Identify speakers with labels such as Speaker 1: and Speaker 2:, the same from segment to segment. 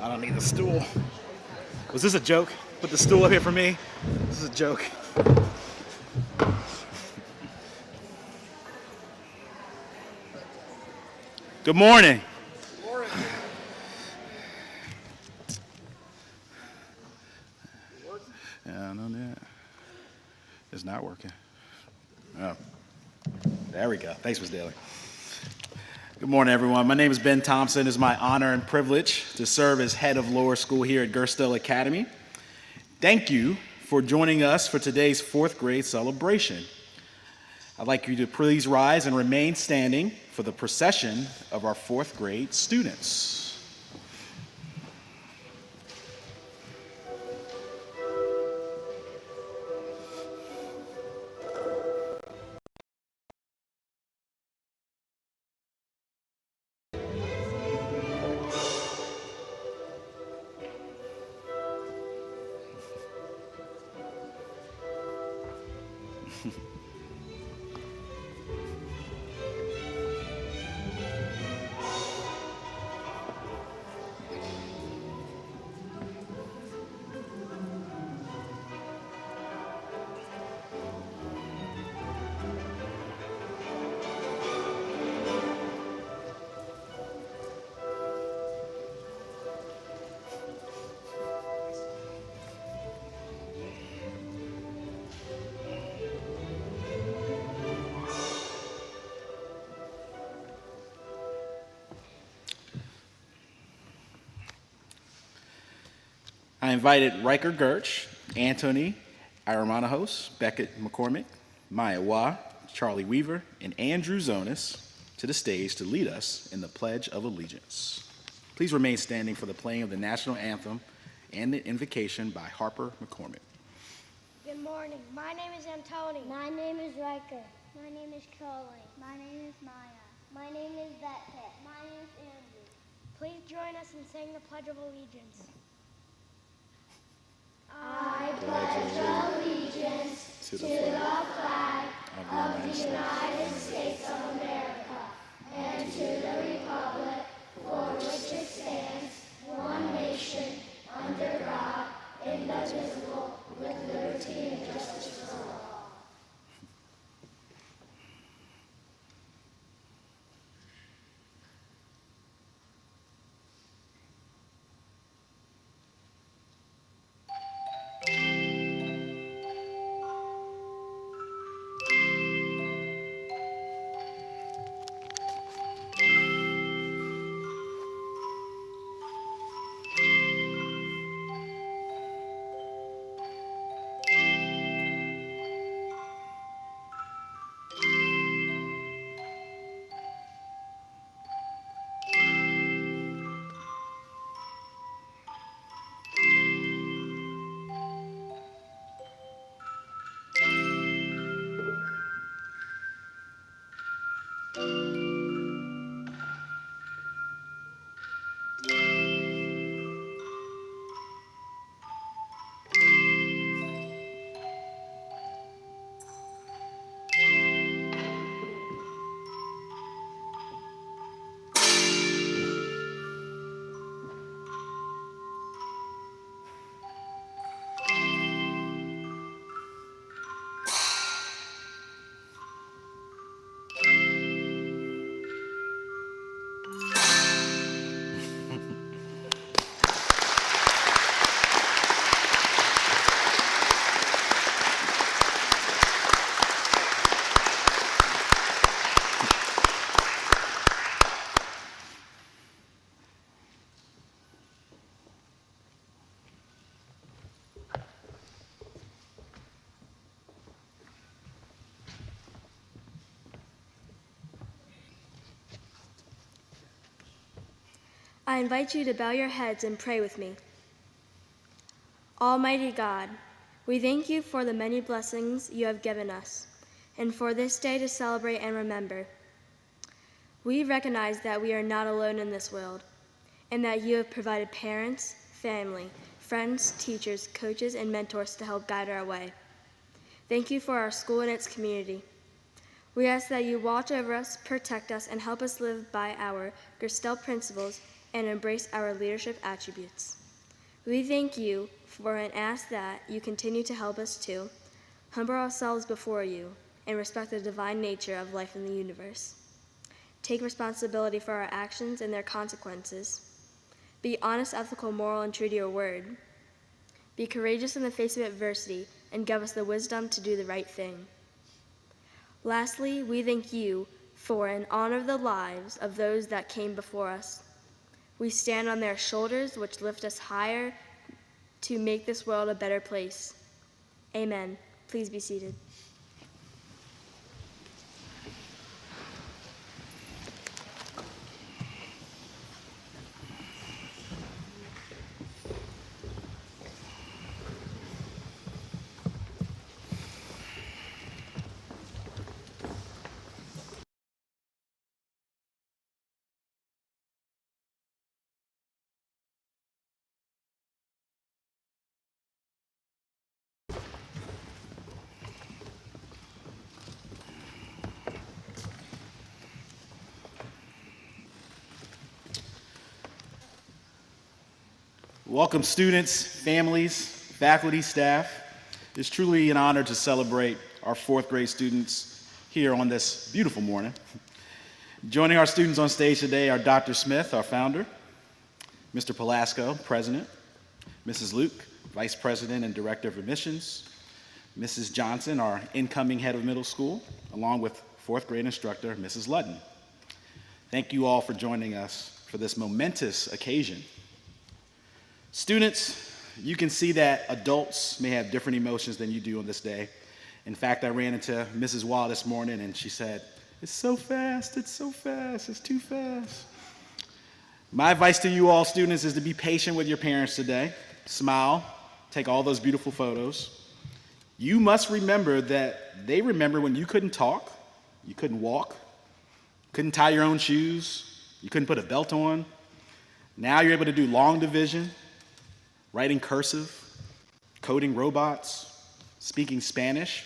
Speaker 1: I don't need a stool. Was this a joke? Put the stool up here for me? This is a joke. Good morning. Yeah, I know that. It's not working. Oh, there we go. Thanks, Ms. Daly. Good morning, everyone. My name is Ben Thompson. It's my honor and privilege to serve as head of lower school here at Gerstel Academy. Thank you for joining us for today's fourth grade celebration. I'd like you to please rise and remain standing for the procession of our fourth grade students. I invited Riker Gertsch, Anthony Aramanajos, Beckett McCormick, Maya Wah, Charlie Weaver, and Andrew Zonas to the stage to lead us in the Pledge of Allegiance. Please remain standing for the playing of the national anthem and the invocation by Harper McCormick.
Speaker 2: Good morning. My name is Antoni.
Speaker 3: My name is Riker.
Speaker 4: My name is Charlie.
Speaker 5: My name is Maya.
Speaker 4: My name is Beckett.
Speaker 6: My name is Andrew.
Speaker 2: Please join us in saying the Pledge of Allegiance.
Speaker 4: I pledge allegiance to the flag of the United States of America and to the republic for which it stands, one nation, under God, indivisible, with liberty and justice for all.
Speaker 7: I invite you to bow your heads and pray with me. Almighty God, we thank you for the many blessings you have given us, and for this day to celebrate and remember. We recognize that we are not alone in this world, and that you have provided parents, family, friends, teachers, coaches, and mentors to help guide our way. Thank you for our school and its community. We ask that you watch over us, protect us, and help us live by our Gerstel principles and embrace our leadership attributes. We thank you for and ask that you continue to help us to humble ourselves before you and respect the divine nature of life in the universe. Take responsibility for our actions and their consequences. Be honest, ethical, moral, and true to your word. Be courageous in the face of adversity and give us the wisdom to do the right thing. Lastly, we thank you for and honor the lives of those that came before us. We stand on their shoulders, which lift us higher to make this world a better place. Amen. Please be seated.
Speaker 1: Welcome, students, families, faculty, staff. It's truly an honor to celebrate our fourth grade students here on this beautiful morning. Joining our students on stage today are Dr. Smith, our founder, Mr. Pelasco, president, Mrs. Luke, vice president and director of admissions, Mrs. Johnson, our incoming head of middle school, along with fourth grade instructor, Mrs. Ludden. Thank you all for joining us for this momentous occasion. Students, you can see that adults may have different emotions than you do on this day. In fact, I ran into Mrs. Wall this morning and she said, it's so fast, it's too fast. My advice to you all students is to be patient with your parents today. Smile, take all those beautiful photos. You must remember that they remember when you couldn't talk, you couldn't walk, couldn't tie your own shoes, you couldn't put a belt on. Now you're able to do long division, writing cursive, coding robots, speaking Spanish.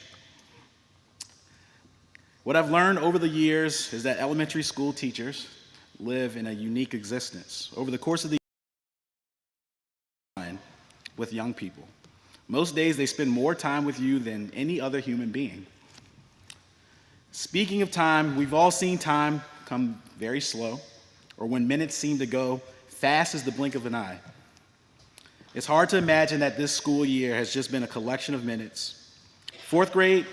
Speaker 1: What I've learned over the years is that elementary school teachers live in a unique existence. Over the course of the year with young people, most days they spend more time with you than any other human being. Speaking of time, we've all seen time come very slow, or when minutes seem to go fast as the blink of an eye. It's hard to imagine that this school year has just been a collection of minutes. Fourth grade,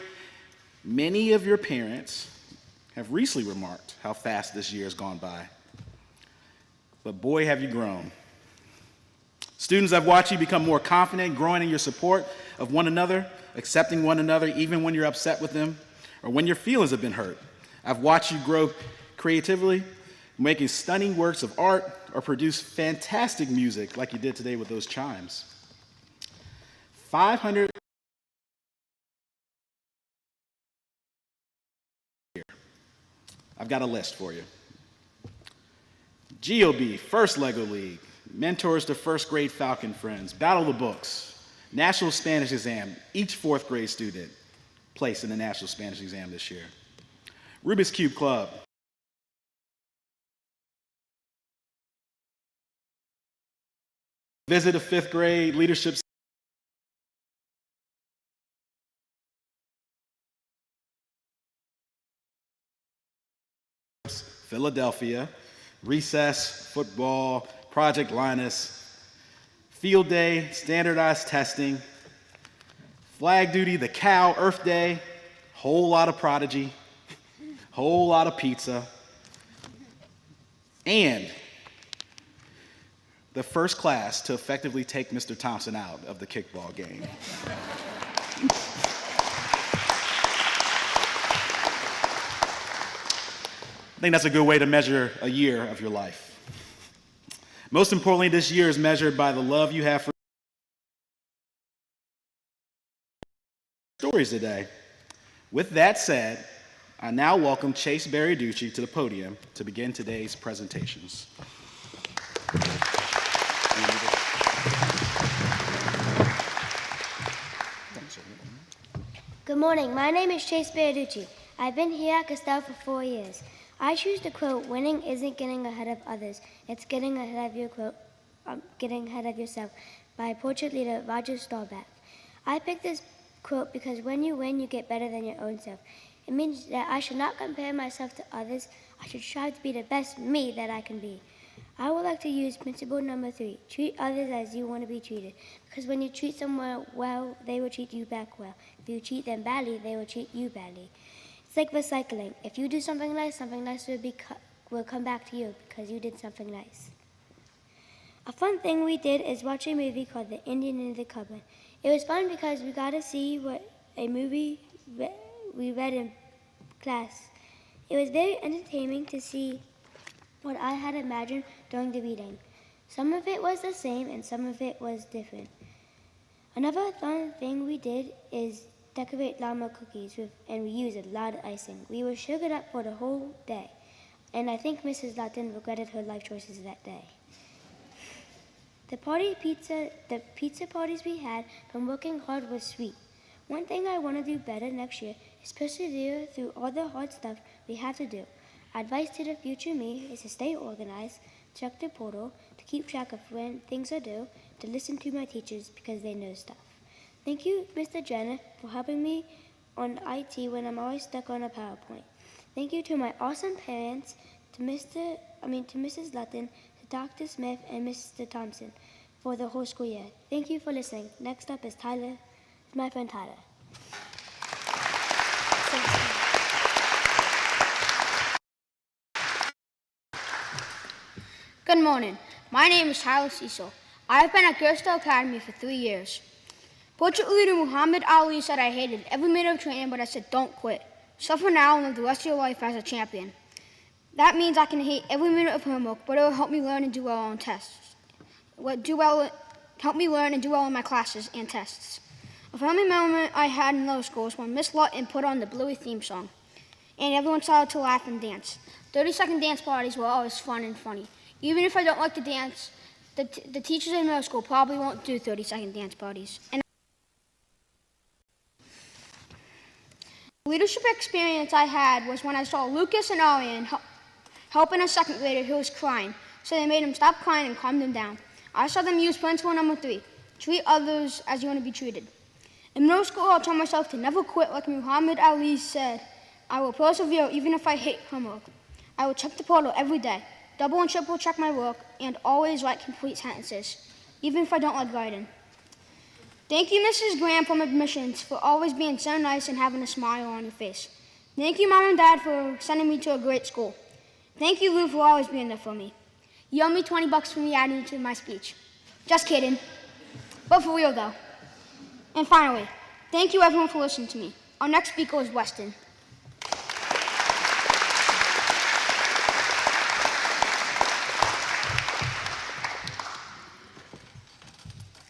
Speaker 1: many of your parents have recently remarked how fast this year has gone by. But boy, have you grown. Students, I've watched you become more confident, growing in your support of one another, accepting one another even when you're upset with them or when your feelings have been hurt. I've watched you grow creatively, making stunning works of art or produce fantastic music like you did today with those chimes. 500 I've got a list for you. GOB, First Lego League, Mentors to First Grade Falcon Friends, Battle of the Books, National Spanish Exam. Each fourth grade student placed in the National Spanish Exam this year. Rubik's Cube Club, visit of fifth grade leadership. Philadelphia, recess, football, Project Linus, field day, standardized testing, flag duty, the cow, Earth Day, whole lot of Prodigy, whole lot of pizza, and the first class to effectively take Mr. Thompson out of the kickball game. I think that's a good way to measure a year of your life. Most importantly, this year is measured by the love you have for stories today. With that said, I now welcome Chase Barriaducci to the podium to begin today's presentations.
Speaker 2: Good morning. My name is Chase Barriaducci. I've been here at Castell for 4 years. I choose the quote, "Winning isn't getting ahead of others, it's getting ahead of getting ahead of yourself," by portrait leader Roger Staubach. I picked this quote because when you win, you get better than your own self. It means that I should not compare myself to others. I should strive to be the best me that I can be. I would like to use principle number 3, treat others as you want to be treated. Because when you treat someone well, they will treat you back well. If you treat them badly, they will treat you badly. It's like recycling. If you do something nice will come back to you because you did something nice. A fun thing we did is watch a movie called The Indian in the Cupboard. It was fun because we got to see what a movie we read in class. It was very entertaining to see what I had imagined during the reading. Some of it was the same and some of it was different. Another fun thing we did is decorate llama cookies and we used a lot of icing. We were sugared up for the whole day. And I think Mrs. Lawton regretted her life choices that day. The pizza parties we had from working hard was sweet. One thing I want to do better next year is persevere through all the hard stuff we have to do. Advice to the future me is to stay organized, check the portal, to keep track of when things are due, to listen to my teachers because they know stuff. Thank you, Mr. Jenner, for helping me on IT when I'm always stuck on a PowerPoint. Thank you to my awesome parents, to Mrs. Lutton, to Dr. Smith, and Mr. Thompson for the whole school year. Thank you for listening. Next up is my friend Tyler.
Speaker 3: Good morning. My name is Tyler Cecil. I have been at Gerstel Academy for 3 years. Portrait leader Muhammad Ali said I hated every minute of training, but I said don't quit. Suffer now and live the rest of your life as a champion. That means I can hate every minute of homework, but it will help me learn and do well on tests. Help me learn and do well in my classes and tests. A family moment I had in lower school was when Miss Lutton put on the Bluey theme song, and everyone started to laugh and dance. 30-second dance parties were always fun and funny. Even if I don't like to dance, the teachers in middle school probably won't do 30-second dance parties. And the leadership experience I had was when I saw Lucas and Arian helping a second grader who was crying, so they made him stop crying and calm them down. I saw them use principle number 3, treat others as you want to be treated. In middle school, I told myself to never quit like Muhammad Ali said. I will persevere even if I hate homework. I will check the portal every day, double and triple check my work, and always write complete sentences, even if I don't like writing. Thank you, Mrs. Graham from admissions, for always being so nice and having a smile on your face. Thank you, Mom and Dad, for sending me to a great school. Thank you, Lou, for always being there for me. You owe me $20 for me adding to my speech. Just kidding. But for real, though. And finally, thank you, everyone, for listening to me. Our next speaker is Weston.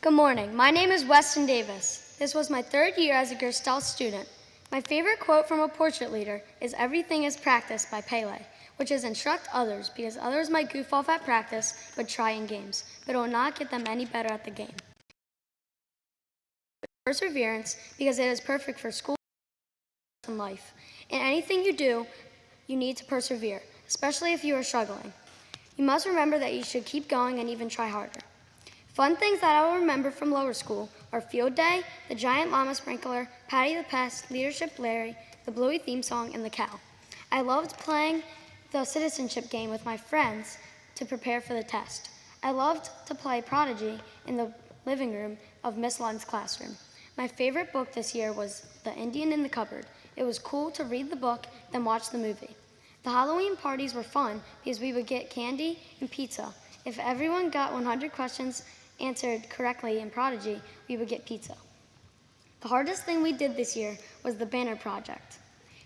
Speaker 7: Good morning. My name is Weston Davis. This was my 3rd year as a Gerstel student. My favorite quote from a portrait leader is "Everything is practice" by Pele, which is instruct others because others might goof off at practice but try in games, but it will not get them any better at the game. Perseverance because it is perfect for school and life. In anything you do, you need to persevere, especially if you are struggling. You must remember that you should keep going and even try harder. Fun things that I will remember from lower school are Field Day, the Giant Llama Sprinkler, Patty the Pest, Leadership Larry, the Bluey theme song, and the cow. I loved playing the citizenship game with my friends to prepare for the test. I loved to play Prodigy in the living room of Miss Lund's classroom. My favorite book this year was The Indian in the Cupboard. It was cool to read the book, then watch the movie. The Halloween parties were fun because we would get candy and pizza. If everyone got 100 questions answered correctly in Prodigy, we would get pizza. The hardest thing we did this year was the banner project.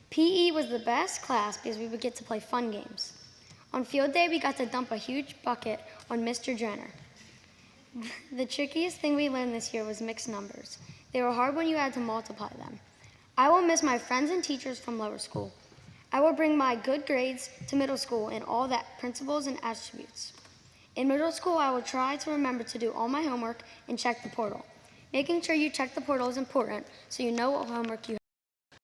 Speaker 7: PE was the best class because we would get to play fun games. On field day, we got to dump a huge bucket on Mr. Drenner. The trickiest thing we learned this year was mixed numbers. They were hard when you had to multiply them. I will miss my friends and teachers from lower school. I will bring my good grades to middle school and all that principles and attributes. In middle school, I will try to remember to do all my homework and check the portal. Making sure you check the portal is important so you know what homework you have.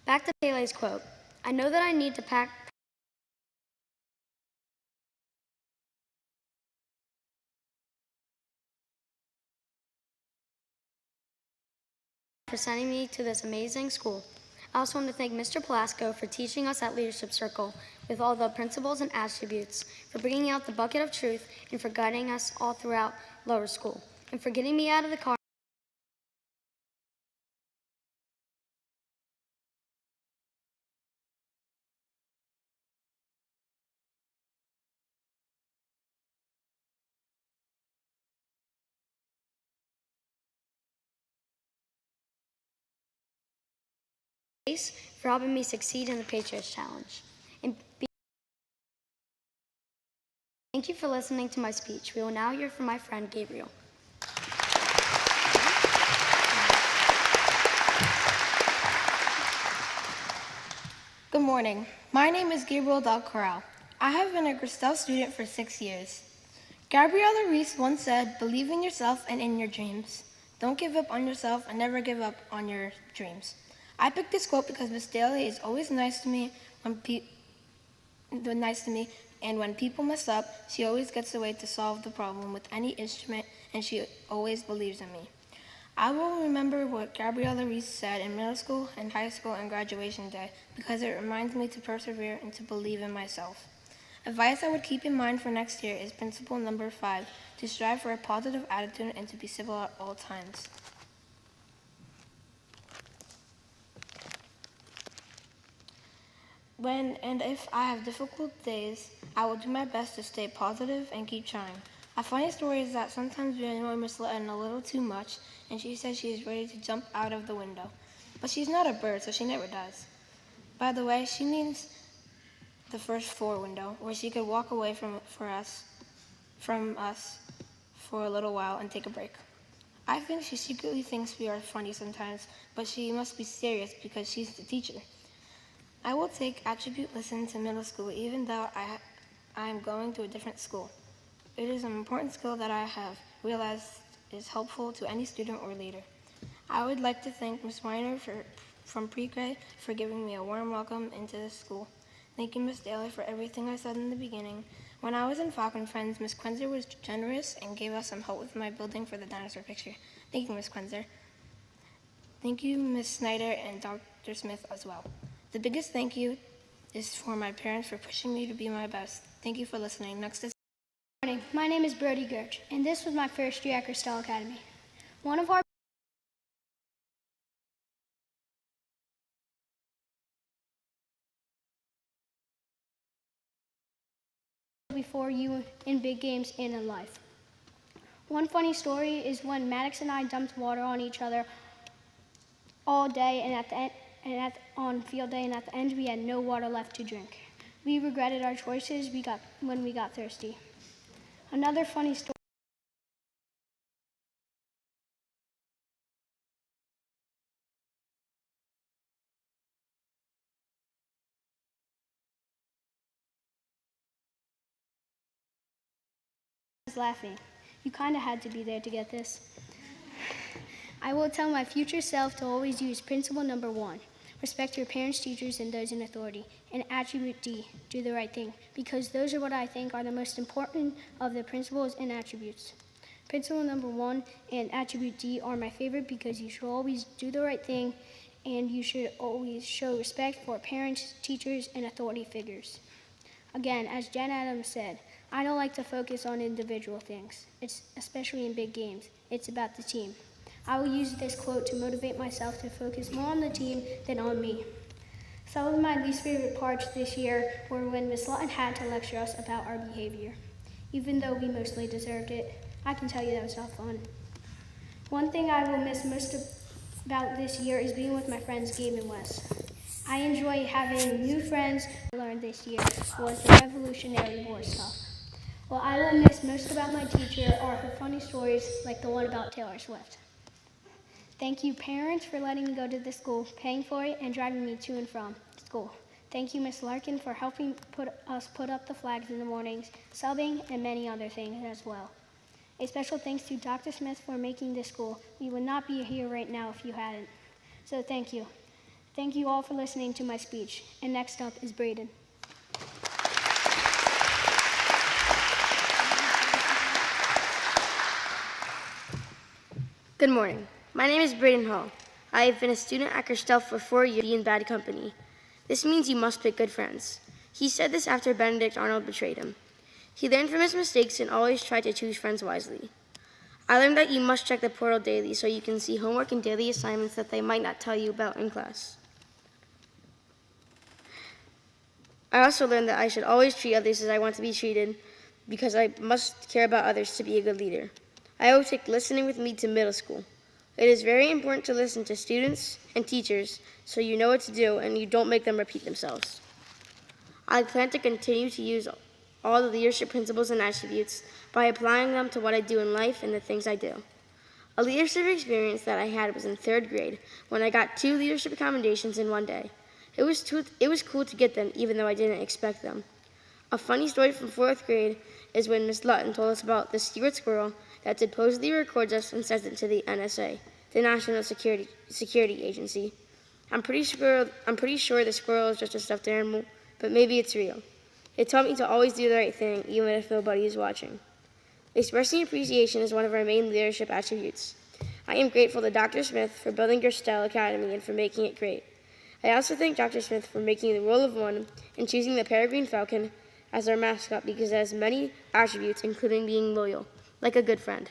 Speaker 7: Back to Pele's quote. I know that I need to
Speaker 5: for sending me to this amazing school. I also want to thank Mr. Palasko for teaching us at Leadership Circle with all the principles and attributes, for bringing out the bucket of truth, and for guiding us all throughout lower school, and for getting me out of the car for helping me succeed in the Patriots Challenge. Thank you for listening to my speech. We will now hear from my friend Gabriel.
Speaker 6: Good morning. My name is Gabriel Del Corral. I have been a Gristel student for 6 years. Gabriella Reese once said, "Believe in yourself and in your dreams. Don't give up on yourself and never give up on your dreams." I picked this quote because Miss Daly is always nice to me and when people mess up, she always gets a way to solve the problem with any instrument, and she always believes in me. I will remember what Gabriella Reese said in middle school and high school and graduation day because it reminds me to persevere and to believe in myself. Advice I would keep in mind for next year is principle number 5, to strive for a positive attitude and to be civil at all times. When and if I have difficult days, I will do my best to stay positive and keep trying. A funny story is that sometimes we annoy Miss Litton a little too much, and she says she is ready to jump out of the window. But she's not a bird, so she never does. By the way, she means the first floor window, where she could walk away from us for a little while and take a break. I think she secretly thinks we are funny sometimes, but she must be serious because she's the teacher. I will take attribute listen to middle school even though I am going to a different school. It is an important skill that I have realized is helpful to any student or leader. I would like to thank Ms. Weiner from pre-K for giving me a warm welcome into this school. Thank you, Ms. Daly, for everything I said in the beginning. When I was in Falcon Friends, Ms. Quenzer was generous and gave us some help with my building for the dinosaur picture. Thank you, Ms. Quenzer. Thank you, Ms. Snyder and Dr. Smith as well. The biggest thank you is for my parents for pushing me to be my best. Thank you for listening. Next is
Speaker 3: Good morning. My name is Brody Gerch, and this was my first year at Gristel Academy. One of our before you in big games and in life. One funny story is when Maddox and I dumped water on each other all day, on field day, and at the end we had no water left to drink. We regretted our choices when we got thirsty. Another funny story is laughing. You kind of had to be there to get this. I will tell my future self to always use principle number 1. Respect your parents, teachers, and those in authority. And attribute D, do the right thing, because those are what I think are the most important of the principles and attributes. Principle number 1 and attribute D are my favorite because you should always do the right thing and you should always show respect for parents, teachers, and authority figures. Again, as Jen Adams said, I don't like to focus on individual things, especially in big games. It's about the team. I will use this quote to motivate myself to focus more on the team than on me. Some of my least favorite parts this year were when Ms. Lawton had to lecture us about our behavior. Even though we mostly deserved it, I can tell you that was not fun. One thing I will miss most about this year is being with my friends Gabe and Wes. I enjoy having new friends. What I learned this year was the Revolutionary War stuff. What I will miss most about my teacher are her funny stories like the one about Taylor Swift. Thank you, parents, for letting me go to this school, paying for it, and driving me to and from school. Thank you, Ms. Larkin, for helping us put up the flags in the mornings, subbing, and many other things as well. A special thanks to Dr. Smith for making this school. We would not be here right now if you hadn't. So thank you. Thank you all for listening to my speech. And next up is Braden.
Speaker 5: Good morning. My name is Braden Hall. I have been a student at Gerstel for 4 years to be in bad company. This means you must pick good friends. He said this after Benedict Arnold betrayed him. He learned from his mistakes and always tried to choose friends wisely. I learned that you must check the portal daily so you can see homework and daily assignments that they might not tell you about in class. I also learned that I should always treat others as I want to be treated because I must care about others to be a good leader. I always take listening with me to middle school. It is very important to listen to students and teachers so you know what to do and you don't make them repeat themselves. I plan to continue to use all the leadership principles and attributes by applying them to what I do in life and the things I do. A leadership experience that I had was in 3rd grade when I got 2 leadership commendations in one day. It was cool to get them even though I didn't expect them. A funny story from 4th grade is when Miss Lutton told us about the Stewart squirrel that supposedly records us and sends it to the NSA, the National Security Agency. I'm pretty sure the squirrel is just a stuffed animal, but maybe it's real. It taught me to always do the right thing, even if nobody is watching. Expressing appreciation is one of our main leadership attributes. I am grateful to Dr. Smith for building Gerstel Academy and for making it great. I also thank Dr. Smith for making the rule of one and choosing the peregrine falcon as our mascot because it has many attributes, including being loyal, like a good friend.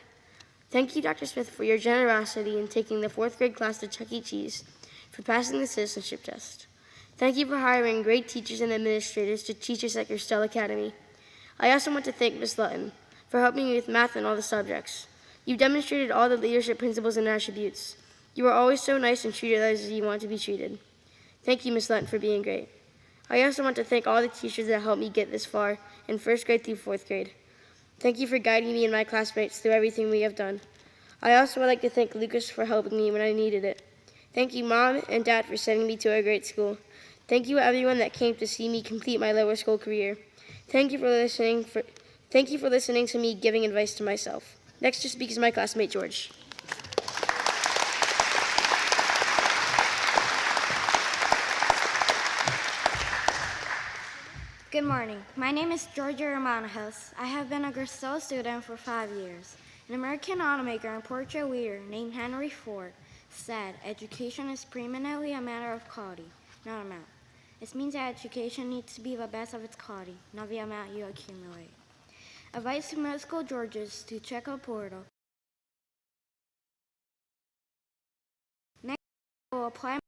Speaker 5: Thank you, Dr. Smith, for your generosity in taking the 4th grade class to Chuck E. Cheese, for passing the citizenship test. Thank you for hiring great teachers and administrators to teach us at Gerstel Academy. I also want to thank Ms. Lutton for helping me with math and all the subjects. You demonstrated all the leadership principles and attributes. You were always so nice and treated others as you want to be treated. Thank you, Ms. Lutton, for being great. I also want to thank all the teachers that helped me get this far in 1st grade through 4th grade. Thank you for guiding me and my classmates through everything we have done. I also would like to thank Lucas for helping me when I needed it. Thank you, Mom and Dad, for sending me to a great school. Thank you, everyone that came to see me complete my lower school career. Thank you for listening to me giving advice to myself. Next to speak is my classmate, George.
Speaker 8: Good morning. My name is Georgia Romanojos. I have been a Gerstel student for 5 years. An American automaker and portrait leader named Henry Ford said, "Education is preeminently a matter of quality, not amount." This means that education needs to be the best of its quality, not the amount you accumulate. Advice to middle school Georges to check out portal. Next, I will apply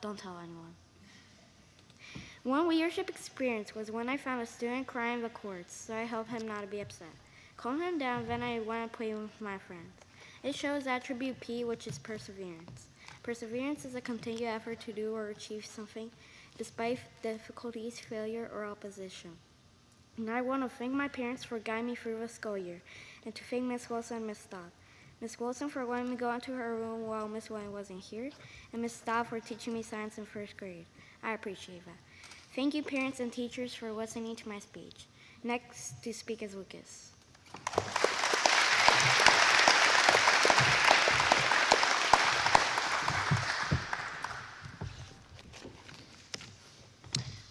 Speaker 8: Don't tell anyone. One leadership experience was when I found a student crying the chords, so I helped him not to be upset. Calm him down, then I went and played with my friends. It shows attribute P, which is perseverance. Perseverance is a continued effort to do or achieve something despite difficulties, failure, or opposition. And I want to thank my parents for guiding me through the school year, and to thank Miss Wilson and Miss Staub. Miss Wilson for letting me go into her room while Miss Wayne wasn't here, and Miss Staub for teaching me science in 1st grade. I appreciate that. Thank you, parents and teachers, for listening to my speech. Next to speak is Lucas.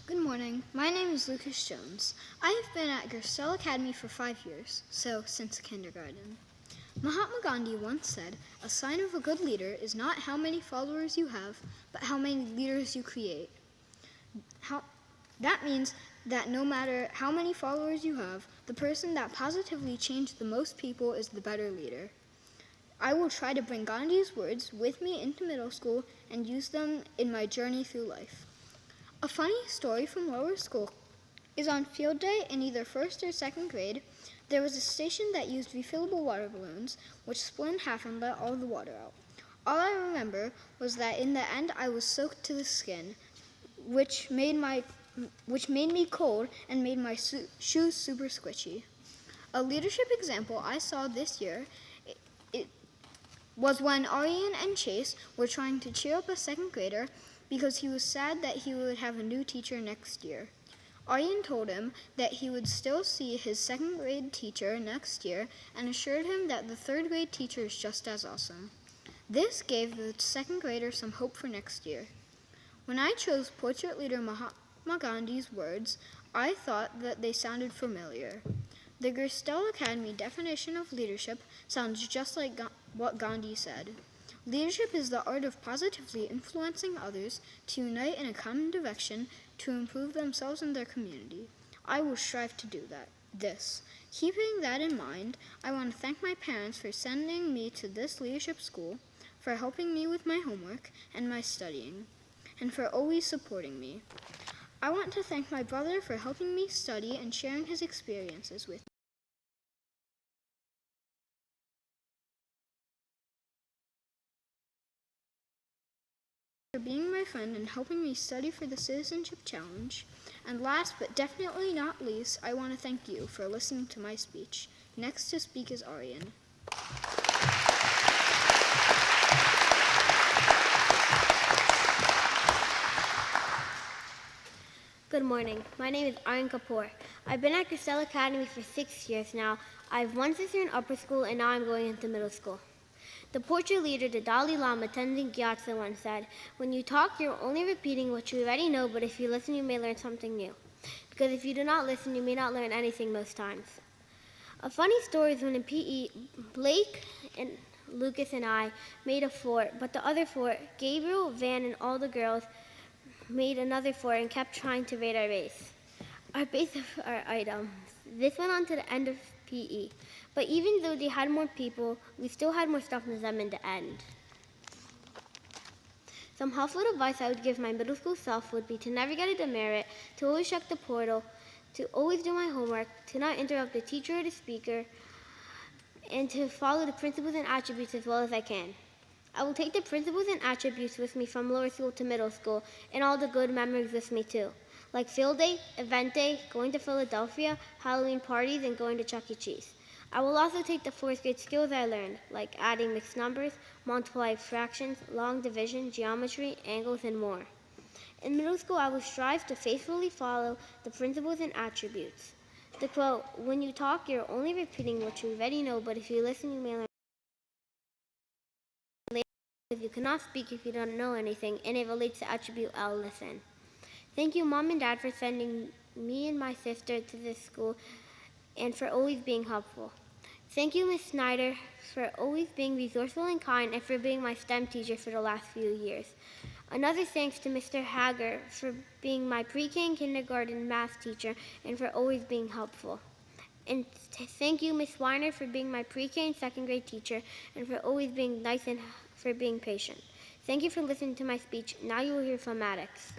Speaker 9: Good morning. My name is Lucas Jones. I have been at Gerstel Academy for 5 years, so since kindergarten. Mahatma Gandhi once said, "A sign of a good leader is not how many followers you have, but how many leaders you create." That means that no matter how many followers you have, the person that positively changed the most people is the better leader. I will try to bring Gandhi's words with me into middle school and use them in my journey through life. A funny story from lower school is on field day in either 1st or 2nd grade, there was a station that used refillable water balloons, which split in half and let all the water out. All I remember was that in the end I was soaked to the skin, which made me cold and made my shoes super squishy. A leadership example I saw this year was when Arian and Chase were trying to cheer up a 2nd grader because he was sad that he would have a new teacher next year. Aryan told him that he would still see his second grade teacher next year and assured him that the third grade teacher is just as awesome. This gave the second grader some hope for next year. When I chose portrait leader Mahatma Gandhi's words, I thought that they sounded familiar. The Gerstel Academy definition of leadership sounds just like what Gandhi said. Leadership is the art of positively influencing others to unite in a common direction to improve themselves and their community. I will strive to do this. Keeping that in mind, I want to thank my parents for sending me to this leadership school, for helping me with my homework and my studying, and for always supporting me. I want to thank my brother for helping me study and sharing his experiences with me. For being my friend and helping me study for the Citizenship Challenge. And last but definitely not least, I want to thank you for listening to my speech. Next to speak is Aryan.
Speaker 2: Good morning. My name is Aryan Kapoor. I've been at Gerstel Academy for 6 years now. I have one sister in upper school, and now I'm going into middle school. The portrait leader, the Dalai Lama, Tenzin Gyatso, once said, "When you talk, you're only repeating what you already know, but if you listen, you may learn something new. Because if you do not listen, you may not learn anything most times." A funny story is when in PE, Blake and Lucas and I made a fort, but the other fort, Gabriel, Van, and all the girls made another fort and kept trying to raid our base. Our base of our items. This went on to the end of PE. But even though they had more people, we still had more stuff than them in the end. Some helpful advice I would give my middle school self would be to never get a demerit, to always check the portal, to always do my homework, to not interrupt the teacher or the speaker, and to follow the principles and attributes as well as I can. I will take the principles and attributes with me from lower school to middle school, and all the good memories with me too, like field day, event day, going to Philadelphia, Halloween parties, and going to Chuck E. Cheese. I will also take the fourth grade skills I learned, like adding mixed numbers, multiply fractions, long division, geometry, angles, and more. In middle school, I will strive to faithfully follow the principles and attributes. The quote, "When you talk, you're only repeating what you already know, but if you listen, you may learn." If you cannot speak if you don't know anything, and it relates to attribute I'll listen. Thank you, Mom and Dad, for sending me and my sister to this school and for always being helpful. Thank you, Ms. Snyder, for always being resourceful and kind and for being my STEM teacher for the last few years. Another thanks to Mr. Hager for being my pre-K and kindergarten math teacher and for always being helpful. And thank you, Ms. Weiner, for being my pre-K and second grade teacher and for always being nice and for being patient. Thank you for listening to my speech. Now you will hear from Maddox.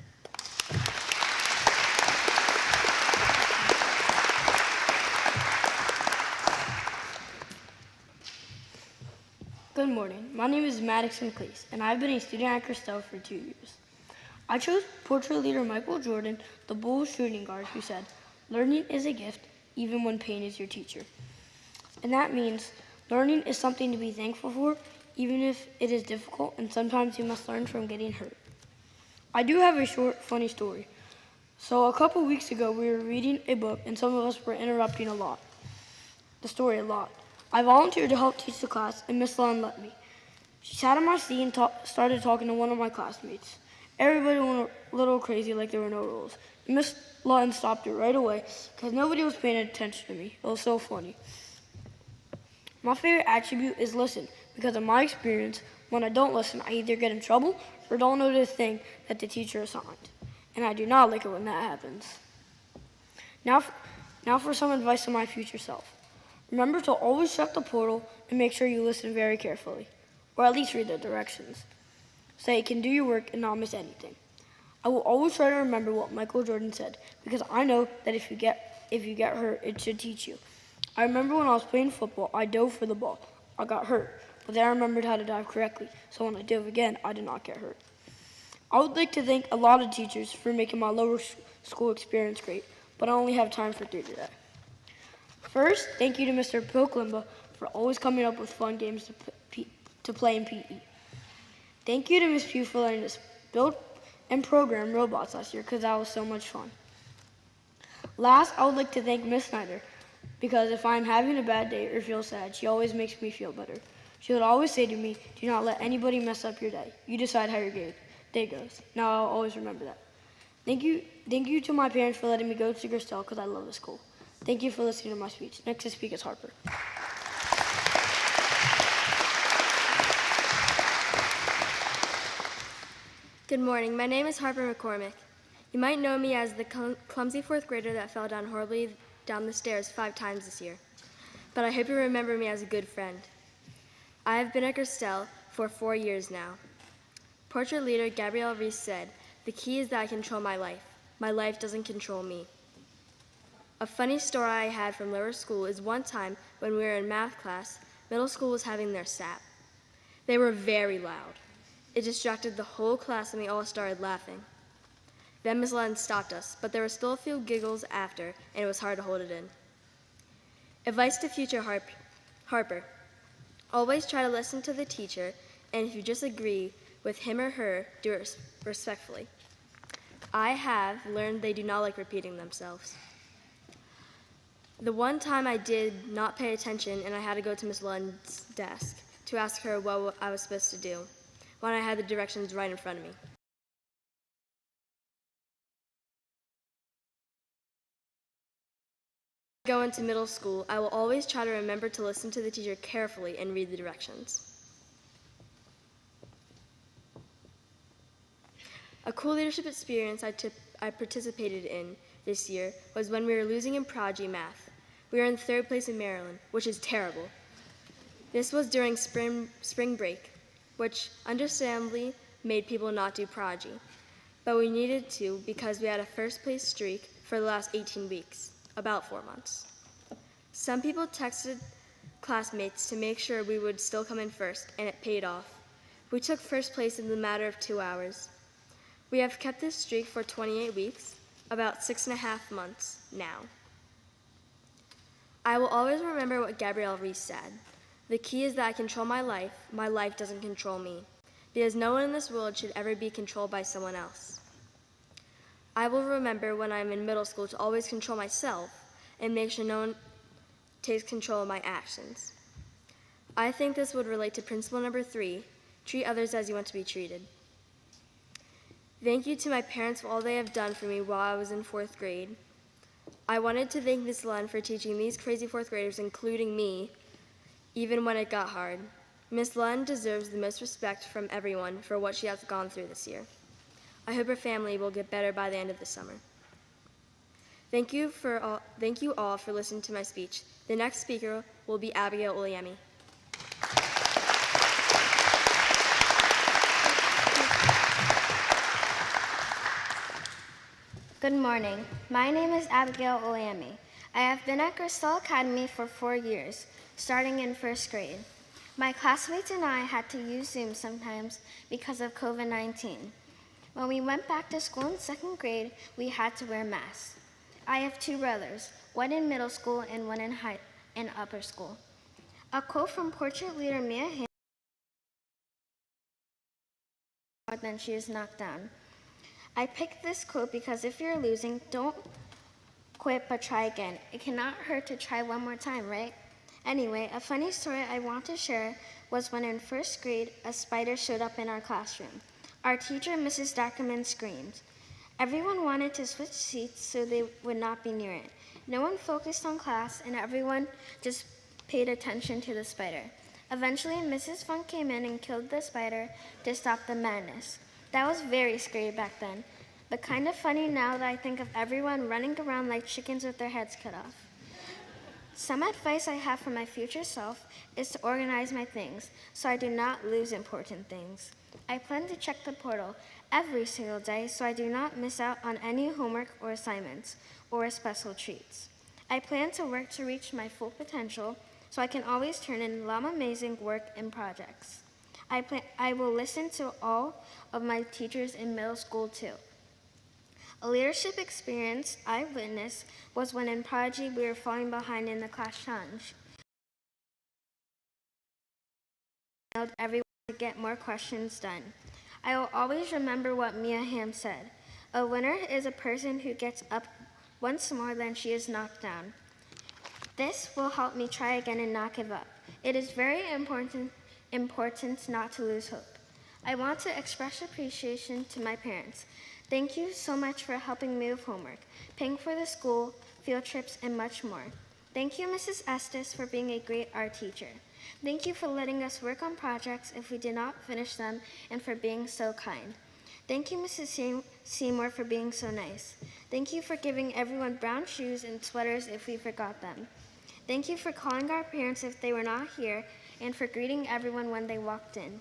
Speaker 10: Good morning. My name is Maddox McLeese, and I've been a student at Gerstel for 2 years. I chose portrait leader Michael Jordan, the Bulls shooting guard, who said, "Learning is a gift, even when pain is your teacher." And that means learning is something to be thankful for, even if it is difficult, and sometimes you must learn from getting hurt. I do have a short, funny story. So a couple weeks ago, we were reading a book, and some of us were interrupting the story a lot. I volunteered to help teach the class, and Miss Lund let me. She sat in my seat and started talking to one of my classmates. Everybody went a little crazy like there were no rules. Miss Lund stopped it right away because nobody was paying attention to me. It was so funny. My favorite attribute is listen, because in my experience, when I don't listen, I either get in trouble or don't know the thing that the teacher assigned. And I do not like it when that happens. Now for some advice to my future self. Remember to always check the portal and make sure you listen very carefully, or at least read the directions, so you can do your work and not miss anything. I will always try to remember what Michael Jordan said, because I know that if you get hurt, it should teach you. I remember when I was playing football, I dove for the ball. I got hurt, but then I remembered how to dive correctly, so when I dove again, I did not get hurt. I would like to thank a lot of teachers for making my lower school experience great, but I only have time for 3 today. First, thank you to Mr. Pokelimba for always coming up with fun games to play in PE. Thank you to Ms. Pugh for letting us build and program robots last year, because that was so much fun. Last, I would like to thank Miss Snyder, because if I'm having a bad day or feel sad, she always makes me feel better. She would always say to me, do not let anybody mess up your day. You decide how your day goes. Now I'll always remember that. Thank you to my parents for letting me go to Gristell because I love the school. Thank you for listening to my speech. Next to speak is Harper.
Speaker 7: Good morning. My name is Harper McCormick. You might know me as the clumsy fourth grader that fell down horribly down the stairs 5 times this year. But I hope you remember me as a good friend. I have been at Gristell for 4 years now. Portrait leader Gabrielle Reese said, "The key is that I control my life. My life doesn't control me." A funny story I had from lower school is one time when we were in math class, middle school was having their SAP. They were very loud. It distracted the whole class and we all started laughing. Then Ms. Lennon stopped us, but there were still a few giggles after, and it was hard to hold it in. Advice to future Harper. Always try to listen to the teacher, and if you disagree with him or her, do it respectfully. I have learned they do not like repeating themselves. The one time I did not pay attention and I had to go to Ms. Lund's desk to ask her what I was supposed to do when I had the directions right in front of me. Go into middle school, I will always try to remember to listen to the teacher carefully and read the directions. A cool leadership experience I participated in this year was when we were losing in Prodigy Math. We were in 3rd place in Maryland, which is terrible. This was during spring break, which understandably made people not do Prodigy. But we needed to because we had a 1st place streak for the last 18 weeks, about 4 months. Some people texted classmates to make sure we would still come in first, and it paid off. We took 1st place in the matter of 2 hours. We have kept this streak for 28 weeks, about 6.5 months now. I will always remember what Gabrielle Reese said. The key is that I control my life doesn't control me, because no one in this world should ever be controlled by someone else. I will remember when I'm in middle school to always control myself and make sure no one takes control of my actions. I think this would relate to principle number 3, treat others as you want to be treated. Thank you to my parents for all they have done for me while I was in 4th grade. I wanted to thank Ms. Lund for teaching these crazy 4th graders, including me, even when it got hard. Ms. Lund deserves the most respect from everyone for what she has gone through this year. I hope her family will get better by the end of the summer. Thank you all for listening to my speech. The next speaker will be Abigail Uliemi.
Speaker 11: Good morning. My name is Abigail Uliemi. I have been at Gristell Academy for 4 years, starting in 1st grade. My classmates and I had to use Zoom sometimes because of COVID-19. When we went back to school in 2nd grade, we had to wear masks. I have 2 brothers, one in middle school and one in upper school. A quote from portrait leader Mia Hamm: "More than she is knocked down." I picked this quote because if you're losing, don't quit but try again. It cannot hurt to try one more time, right? Anyway, a funny story I want to share was when in 1st grade, a spider showed up in our classroom. Our teacher, Mrs. Dackerman, screamed. Everyone wanted to switch seats so they would not be near it. No one focused on class, and everyone just paid attention to the spider. Eventually, Mrs. Funk came in and killed the spider to stop the madness. That was very scary back then, but kind of funny now that I think of everyone running around like chickens with their heads cut off. Some advice I have for my future self is to organize my things so I do not lose important things. I plan to check the portal every single day so I do not miss out on any homework or assignments or special treats. I plan to work to reach my full potential so I can always turn in amazing work and projects. I will listen to all of my teachers in middle school too. A leadership experience I witnessed was when in Prodigy we were falling behind in the class challenge. I allowed everyone to get more questions done. I will always remember what Mia Hamm said. A winner is a person who gets up once more, then she is knocked down. This will help me try again and not give up. It is very important not to lose hope. I want to express appreciation to my parents. Thank you so much for helping me with homework, paying for the school, field trips, and much more. Thank you, Mrs. Estes, for being a great art teacher. Thank you for letting us work on projects if we did not finish them and for being so kind. Thank you, Mrs. Seymour, for being so nice. Thank you for giving everyone brown shoes and sweaters if we forgot them. Thank you for calling our parents if they were not here and for greeting everyone when they walked in.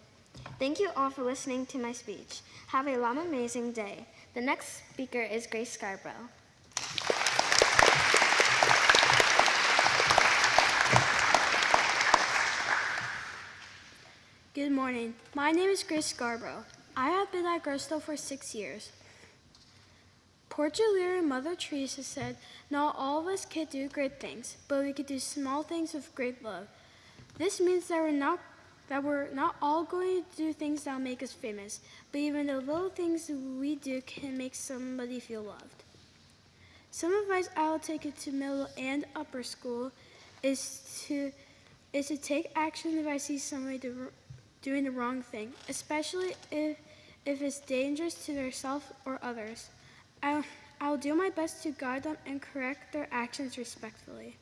Speaker 11: Thank you all for listening to my speech. Have a amazing day. The next speaker is Grace Scarborough.
Speaker 3: Good morning. My name is Grace Scarborough. I have been at Grosvenor for 6 years. Portrait leader Mother Teresa said, "Not all of us can do great things, but we can do small things with great love." This means that we're not all going to do things that will make us famous, but even the little things we do can make somebody feel loved. Some advice I will take it to middle and upper school is to take action if I see somebody doing the wrong thing, especially if it's dangerous to themselves or others. I'll do my best to guide them and correct their actions respectfully.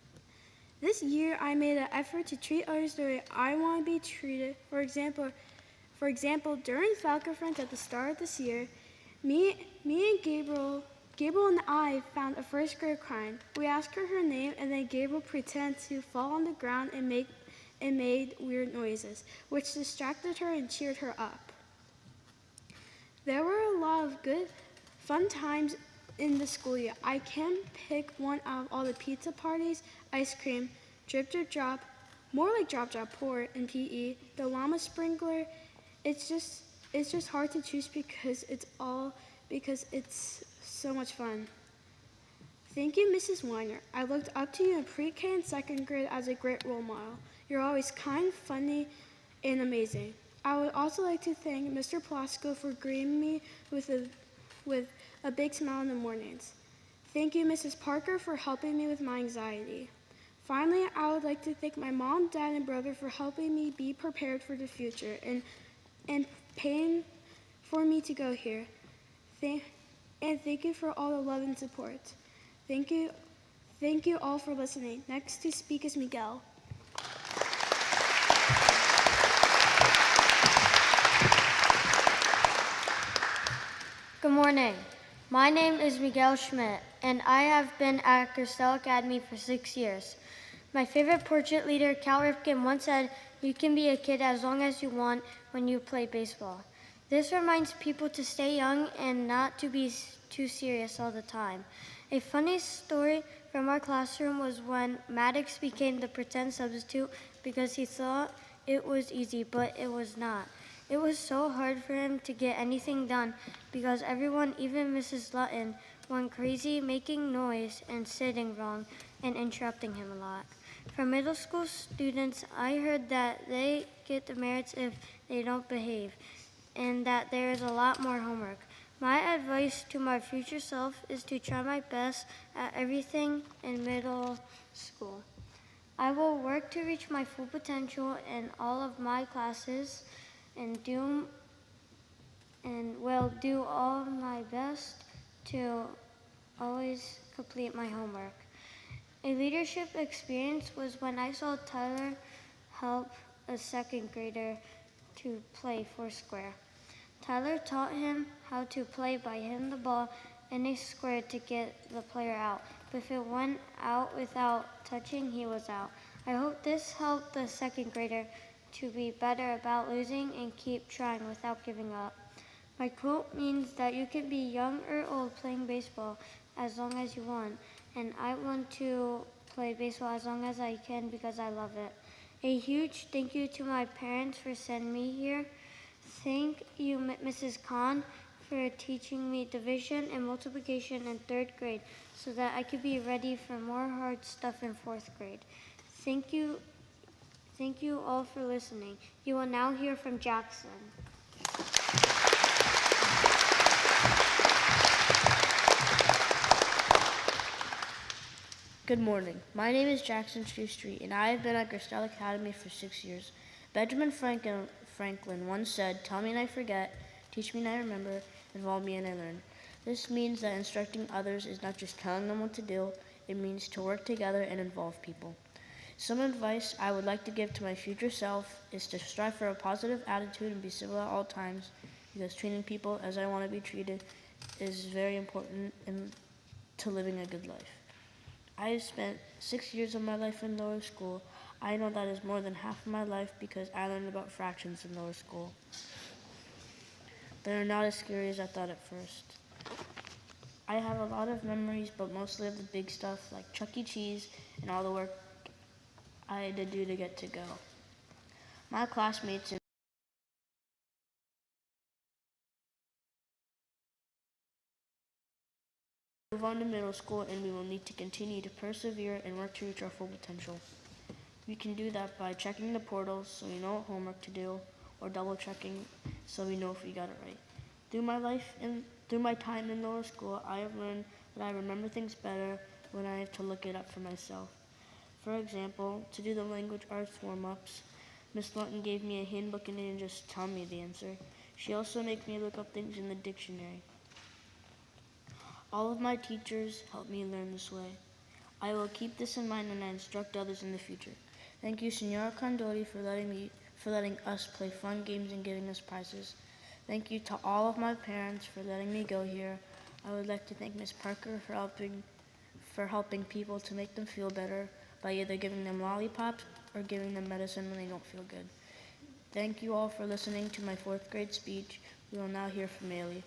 Speaker 3: This year, I made an effort to treat others the way I want to be treated. For example, during Falcon Friends at the start of this year, me and Gabriel and I found a first grader crying. We asked her name, and then Gabriel pretended to fall on the ground and made weird noises, which distracted her and cheered her up. There were a lot of good, fun times in the school year. I can pick one out of all the pizza parties, ice cream, drip drip drop, more like drop drop pour in PE, the llama sprinkler. It's just hard to choose because it's so much fun. Thank you, Mrs. Weiner. I looked up to you in pre-K and second grade as a great role model. You're always kind, funny, and amazing. I would also like to thank Mr. Plasko for greeting me with a big smile in the mornings. Thank you, Mrs. Parker, for helping me with my anxiety. Finally, I would like to thank my mom, dad, and brother for helping me be prepared for the future and paying for me to go here. And thank you for all the love and support. Thank you all for listening. Next to speak is Miguel.
Speaker 5: Good morning. My name is Miguel Schmidt, and I have been at Cristela Academy for 6 years. My favorite portrait leader, Cal Ripken, once said, "You can be a kid as long as you want when you play baseball." This reminds people to stay young and not to be too serious all the time. A funny story from our classroom was when Maddox became the pretend substitute because he thought it was easy, but it was not. It was so hard for him to get anything done because everyone, even Mrs. Lutton, went crazy making noise and sitting wrong and interrupting him a lot. From middle school students, I heard that they get demerits if they don't behave and that there is a lot more homework. My advice to my future self is to try my best at everything in middle school. I will work to reach my full potential in all of my classes and will do all my best to always complete my homework. A leadership experience was when I saw Tyler help a second grader to play foursquare. Tyler taught him how to play by hitting the ball in a square to get the player out. But if it went out without touching, he was out. I hope this helped the second grader to be better about losing and keep trying without giving up. My quote means that you can be young or old playing baseball as long as you want, and I want to play baseball as long as I can because I love it. A huge thank you to my parents for sending me here. Thank you, Mrs. Khan, for teaching me division and multiplication in 3rd grade so that I could be ready for more hard stuff in 4th grade. Thank you all for listening. You will now hear from Jackson.
Speaker 10: Good morning. My name is Jackson Street, and I have been at Gerstel Academy for 6 years. Benjamin Franklin once said, "Tell me and I forget, teach me and I remember, involve me and I learn." This means that instructing others is not just telling them what to do, it means to work together and involve people. Some advice I would like to give to my future self is to strive for a positive attitude and be civil at all times, because treating people as I want to be treated is very important to living a good life. I have spent 6 years of my life in lower school. I know that is more than half of my life because I learned about fractions in lower school. They are not as scary as I thought at first. I have a lot of memories, but mostly of the big stuff like Chuck E. Cheese and all the work I had to do to get to go. My classmates move on to middle school, and we will need to continue to persevere and work to reach our full potential. We can do that by checking the portals so we know what homework to do, or double checking so we know if we got it right. Through my time in lower school, I have learned that I remember things better when I have to look it up for myself. For example, to do the language arts warm-ups, Miss Lawton gave me a handbook and didn't just tell me the answer. She also makes me look up things in the dictionary. All of my teachers help me learn this way. I will keep this in mind when I instruct others in the future. Thank you, Senora Condori, for letting us play fun games and giving us prizes. Thank you to all of my parents for letting me go here. I would like to thank Miss Parker for helping people to make them feel better by either giving them lollipops or giving them medicine when they don't feel good. Thank you all for listening to my 4th grade speech. We will now hear from Ailey.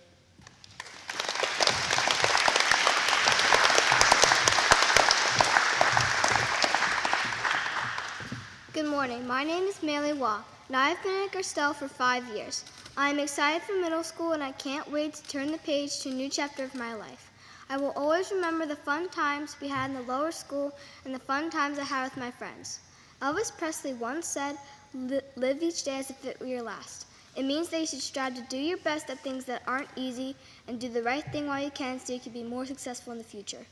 Speaker 12: Good morning. My name is Meili Wah, and I have been at Gerstel for 5 years. I am excited for middle school, and I can't wait to turn the page to a new chapter of my life. I will always remember the fun times we had in the lower school and the fun times I had with my friends. Elvis Presley once said, "Live each day as if it were your last." It means that you should strive to do your best at things that aren't easy and do the right thing while you can so you can be more successful in the future.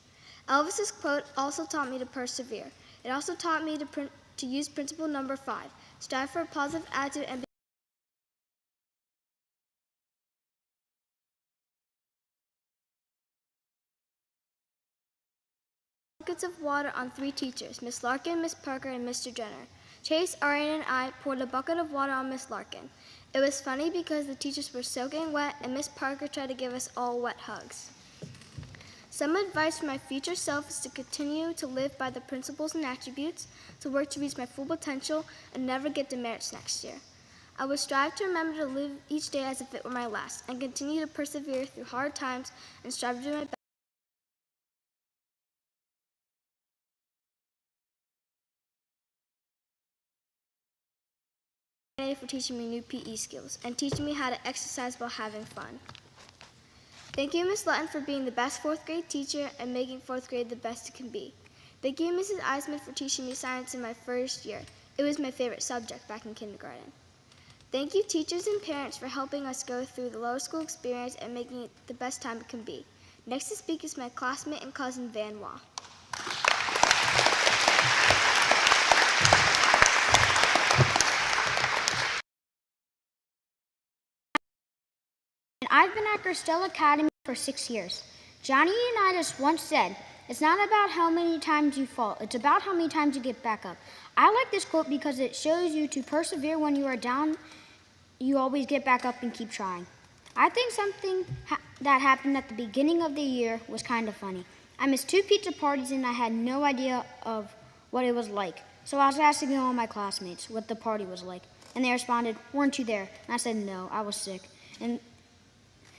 Speaker 12: Elvis's quote also taught me to persevere. It also taught me to use principle number 5, strive for a positive attitude and buckets of water on 3 teachers, Miss Larkin, Miss Parker, and Mr. Jenner. Chase, Arian, and I poured a bucket of water on Miss Larkin. It was funny because the teachers were soaking wet and Miss Parker tried to give us all wet hugs. Some advice for my future self is to continue to live by the principles and attributes, to work to reach my full potential, and never get demerits next year. I will strive to remember to live each day as if it were my last, and continue to persevere through hard times and strive to do my best for teaching me new PE skills and teaching me how to exercise while having fun. Thank you, Ms. Lutton, for being the best 4th grade teacher and making 4th grade the best it can be. Thank you, Mrs. Eisman, for teaching me science in my first year. It was my favorite subject back in kindergarten. Thank you, teachers and parents, for helping us go through the lower school experience and making it the best time it can be. Next to speak is my classmate and cousin, Van Wah.
Speaker 13: I've been at Gerstel Academy for 6 years. Johnny Unitas once said, "It's not about how many times you fall, it's about how many times you get back up." I like this quote because it shows you to persevere when you are down. You always get back up and keep trying. I think something that happened at the beginning of the year was kind of funny. I missed 2 pizza parties and I had no idea of what it was like. So I was asking all my classmates what the party was like. And they responded, "Weren't you there?" And I said, "No, I was sick." And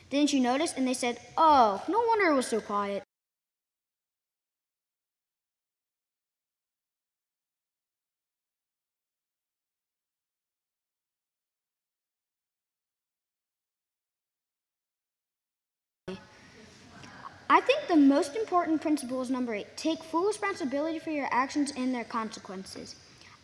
Speaker 13: "Didn't you notice?" And they said, "Oh, no wonder it was so quiet." I think the most important principle is number 8. Take full responsibility for your actions and their consequences.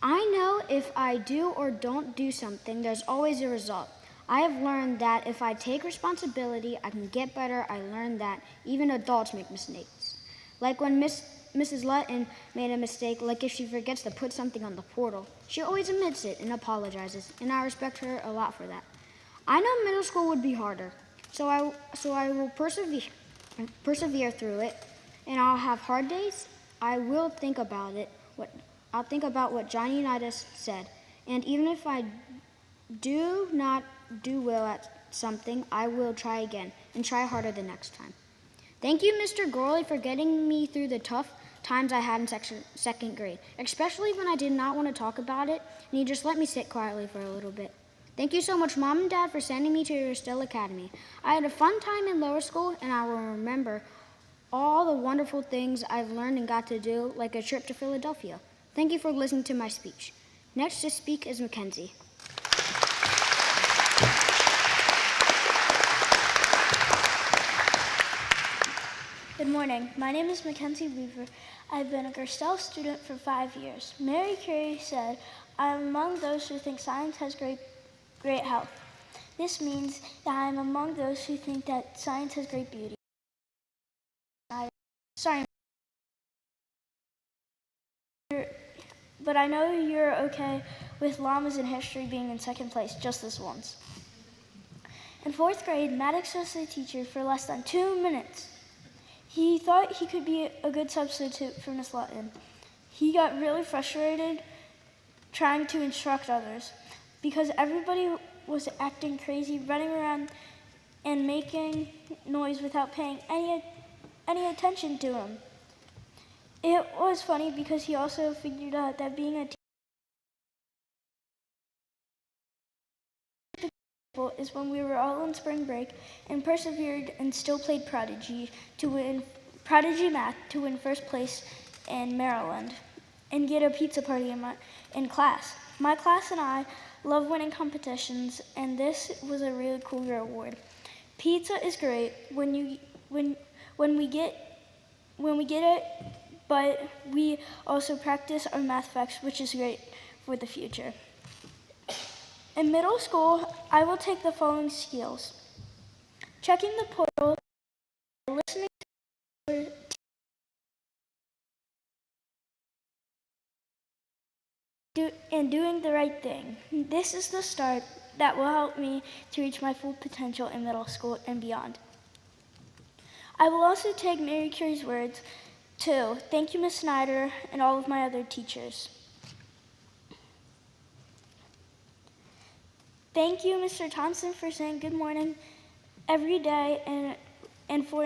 Speaker 13: I know if I do or don't do something, there's always a result. I have learned that if I take responsibility, I can get better. I learned that even adults make mistakes. Like when Miss Mrs. Lutton made a mistake, like if she forgets to put something on the portal. She always admits it and apologizes, and I respect her a lot for that. I know middle school would be harder, so I will persevere through it, and I'll have hard days. I will think about it. I'll think about what Johnny Unitas said, and even if I do not do well at something, I will try again and try harder the next time. Thank you, Mr. Gorley, for getting me through the tough times I had in second grade, especially when I did not want to talk about it, and you just let me sit quietly for a little bit. Thank you so much, Mom and Dad, for sending me to your Still Academy. I had a fun time in lower school, and I will remember all the wonderful things I've learned and got to do, like a trip to Philadelphia. Thank you for listening to my speech. Next to speak is Mackenzie.
Speaker 14: Good morning. My name is Mackenzie Weaver. I've been a Gerstel student for 5 years. Mary Curie said, "I am among those who think science has great health." This means that I am among those who think that science has great beauty. Sorry, but I know you're okay with llamas in history being in second place just this once. In 4th grade, Maddox was the teacher for less than 2 minutes. He thought he could be a good substitute for Miss Lutton. He got really frustrated trying to instruct others because everybody was acting crazy, running around and making noise without paying any attention to him. It was funny because he also figured out that being a teacher is when we were all on spring break and persevered and still played Prodigy Math to win first place in Maryland and get a pizza party in class. My class and I love winning competitions, and this was a really cool reward. Pizza is great when we get it, but we also practice our math facts, which is great for the future. In middle school, I will take the following skills: checking the portal, listening and doing the right thing. This is the start that will help me to reach my full potential in middle school and beyond. I will also take Mary Curie's words too. Thank you, Ms. Snyder, and all of my other teachers. Thank you, Mr. Thompson, for saying good morning every day and for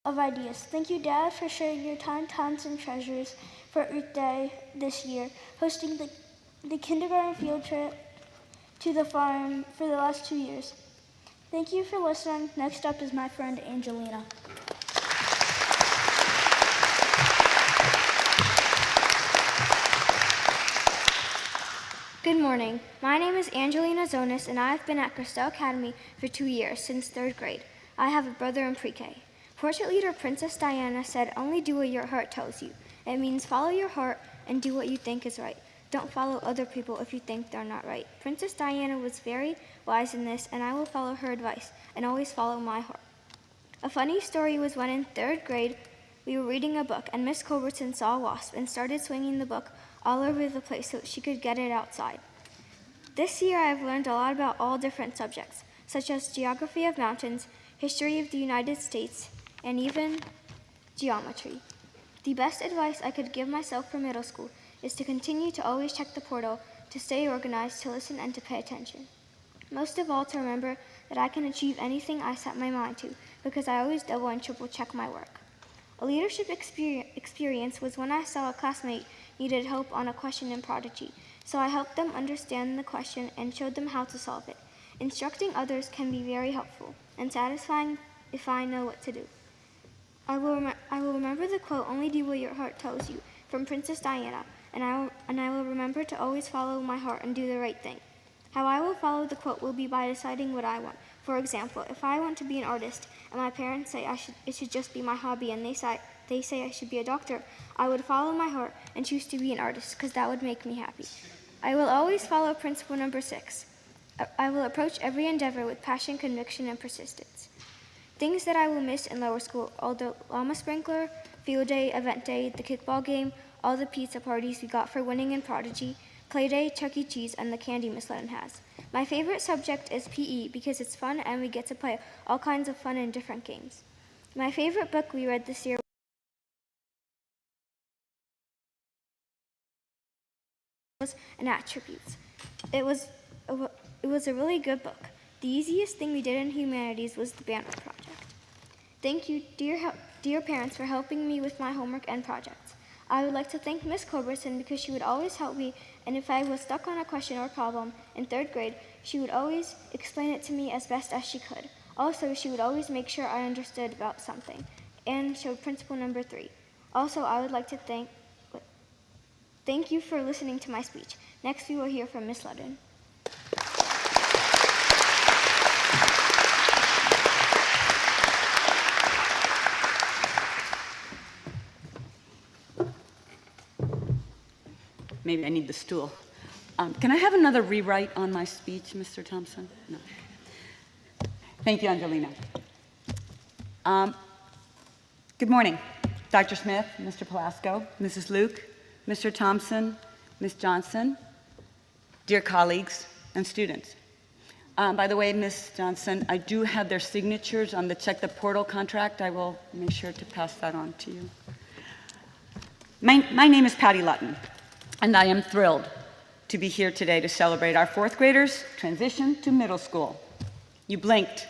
Speaker 14: of ideas. Thank you, Dad, for sharing your time, talents, and treasures for Earth Day this year, hosting the kindergarten field trip to the farm for the last 2 years. Thank you for listening. Next up is my friend Angelina.
Speaker 2: Good morning. My name is Angelina Zonas, and I've been at Gerstel Academy for 2 years, since 3rd grade. I have a brother in pre-K. Portrait leader Princess Diana said, "Only do what your heart tells you." It means follow your heart and do what you think is right. Don't follow other people if you think they're not right. Princess Diana was very wise in this, and I will follow her advice and always follow my heart. A funny story was when in 3rd grade, we were reading a book, and Miss Culbertson saw a wasp and started swinging the book all over the place so she could get it outside. This year, I've learned a lot about all different subjects, such as geography of mountains, history of the United States, and even geometry. The best advice I could give myself for middle school is to continue to always check the portal, to stay organized, to listen, and to pay attention. Most of all, to remember that I can achieve anything I set my mind to, because I always double and triple check my work. A leadership experience was when I saw a classmate needed help on a question in Prodigy, so I helped them understand the question and showed them how to solve it. Instructing others can be very helpful and satisfying if I know what to do. I will remember the quote, "Only do what your heart tells you," from Princess Diana, and I will remember to always follow my heart and do the right thing. How I will follow the quote will be by deciding what I want. For example, if I want to be an artist and my parents say it should just be my hobby and they
Speaker 14: they say I should be a doctor, I would follow my heart and choose to be an artist because that would make me happy. I will always follow principle number 6. I will approach every endeavor with passion, conviction, and persistence. Things that I will miss in lower school are the llama sprinkler, field day, event day, the kickball game, all the pizza parties we got for winning in Prodigy, play day, Chuck E. Cheese, and the candy Miss Lennon has. My favorite subject is PE because it's fun and we get to play all kinds of fun and different games. My favorite book we read this year was and Attributes. It was a really good book. The easiest thing we did in humanities was the Banner project. Thank you, dear parents, for helping me with my homework and projects. I would like to thank Miss Culbertson because she would always help me, and if I was stuck on a question or problem in 3rd grade, she would always explain it to me as best as she could. Also, she would always make sure I understood about something, and showed principle number 3. Also, I would like to thank you for listening to my speech. Next, we will hear from Miss Ludden.
Speaker 15: Maybe I need the stool. Can I have another rewrite on my speech, Mr. Thompson? No. Thank you, Angelina. Good morning, Dr. Smith, Mr. Pelasco, Mrs. Luke, Mr. Thompson, Ms. Johnson, dear colleagues and students. By the way, Ms. Johnson, I do have their signatures on the Check the Portal contract. I will make sure to pass that on to you. My name is Patty Lutton, and I am thrilled to be here today to celebrate our 4th graders' transition to middle school. You blinked.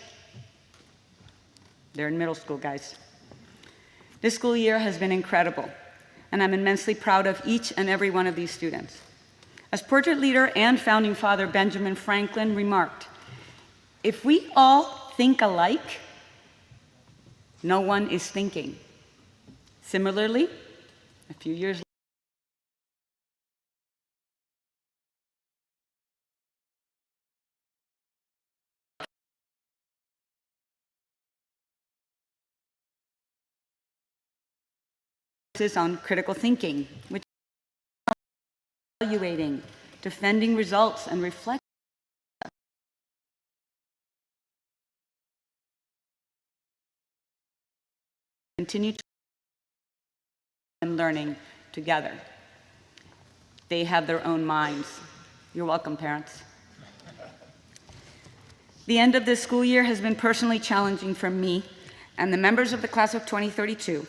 Speaker 15: They're in middle school, guys. This school year has been incredible, and I'm immensely proud of each and every one of these students. As portrait leader and founding father Benjamin Franklin remarked, if we all think alike, no one is thinking. Similarly, a few years on critical thinking, which is evaluating, defending results, and reflecting. Continue to and learning together. They have their own minds. You're welcome, parents. The end of this school year has been personally challenging for me and the members of the class of 2032.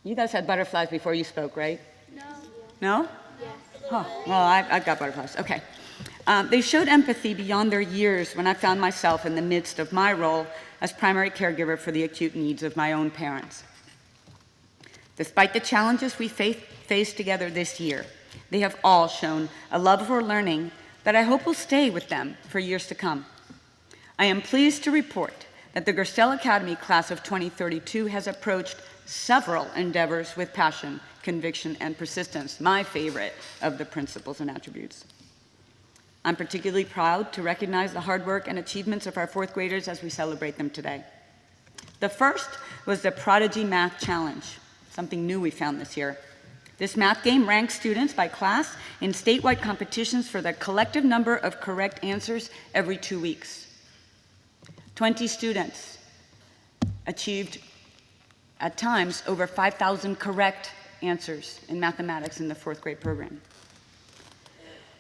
Speaker 15: You guys had butterflies before you spoke, right? No. No? Yes. Oh, well, I've got butterflies. Okay. They showed empathy beyond their years when I found myself in the midst of my role as primary caregiver for the acute needs of my own parents. Despite the challenges we faced together this year, they have all shown a love for learning that I hope will stay with them for years to come. I am pleased to report that the Gerstel Academy class of 2032 has approached several endeavors with passion, conviction, and persistence, my favorite of the principles and attributes. I'm particularly proud to recognize the hard work and achievements of our 4th graders as we celebrate them today. The first was the Prodigy Math Challenge, something new we found this year. This math game ranks students by class in statewide competitions for the collective number of correct answers every 2 weeks. 20 students achieved at times over 5,000 correct answers in mathematics in the 4th grade program.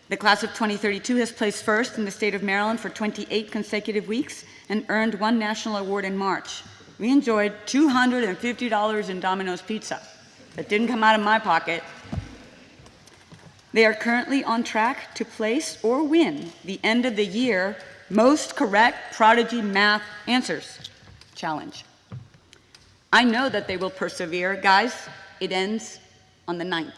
Speaker 15: The class of 2032 has placed first in the state of Maryland for 28 consecutive weeks and earned 1 national award in March. We enjoyed $250 in Domino's Pizza. That didn't come out of my pocket. They are currently on track to place or win the end of the year most correct Prodigy Math Answers Challenge. I know that they will persevere. Guys, it ends on the 9th.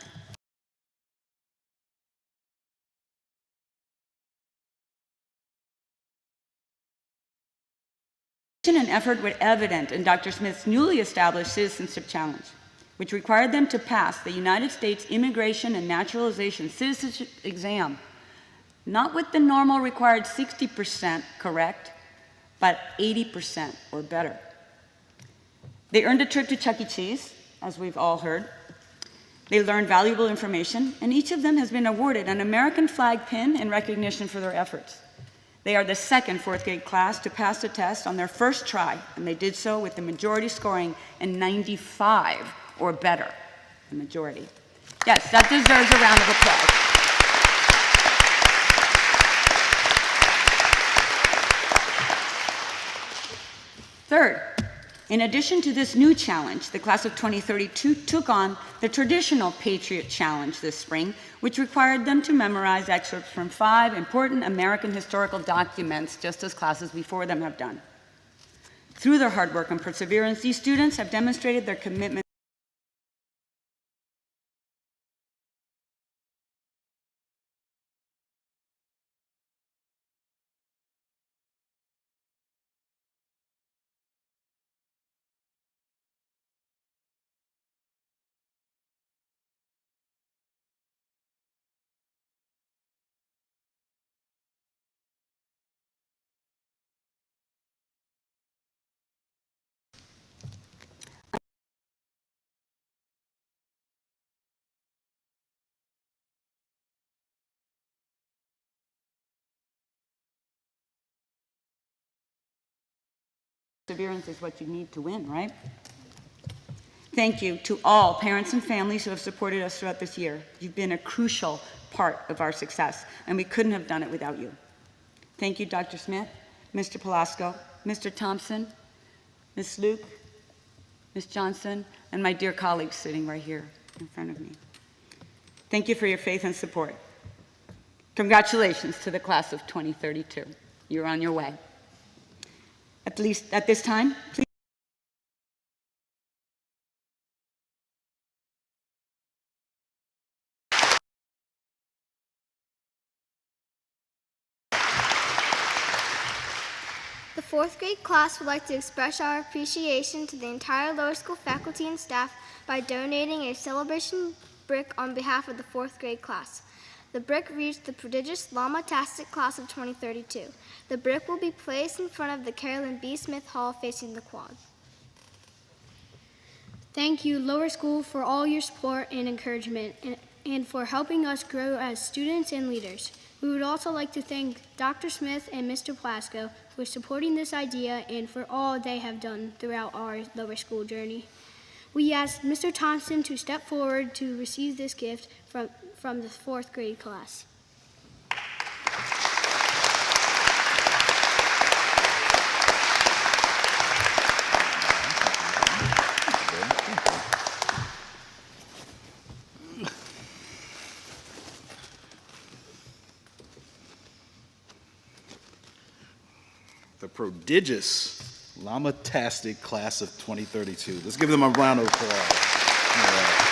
Speaker 15: And effort were evident in Dr. Smith's newly established Citizenship Challenge, which required them to pass the United States Immigration and Naturalization Citizenship Exam, not with the normal required 60% correct, but 80% or better. They earned a trip to Chuck E. Cheese, as we've all heard. They learned valuable information, and each of them has been awarded an American flag pin in recognition for their efforts. They are the second fourth grade class to pass the test on their first try, and they did so with the majority scoring in 95 or better, the majority. Yes, that deserves a round of applause. Third, in addition to this new challenge, the class of 2032 took on the traditional Patriot Challenge this spring, which required them to memorize excerpts from 5 important American historical documents, just as classes before them have done. Through their hard work and perseverance, these students have demonstrated their commitment perseverance is what you need to win, right? Thank you to all parents and families who have supported us throughout this year. You've been a crucial part of our success, and we couldn't have done it without you. Thank you, Dr. Smith, Mr. Pelasco, Mr. Thompson, Ms. Luke, Ms. Johnson, and my dear colleagues sitting right here in front of me. Thank you for your faith and support. Congratulations to the class of 2032. You're on your way. At least at this time, please.
Speaker 12: The fourth grade class would like to express our appreciation to the entire lower school faculty and staff by donating a celebration brick on behalf of the fourth grade class. The brick reached the prodigious Llama-tastic class of 2032. The brick will be placed in front of the Carolyn B. Smith Hall facing the quad.
Speaker 16: Thank you, lower school, for all your support and encouragement and for helping us grow as students and leaders. We would also like to thank Dr. Smith and Mr. Plasko for supporting this idea and for all they have done throughout our lower school journey. We ask Mr. Thompson to step forward to receive this gift from the fourth grade class.
Speaker 1: The prodigious Llama-tastic class of 2032. Let's give them a round of applause. All right.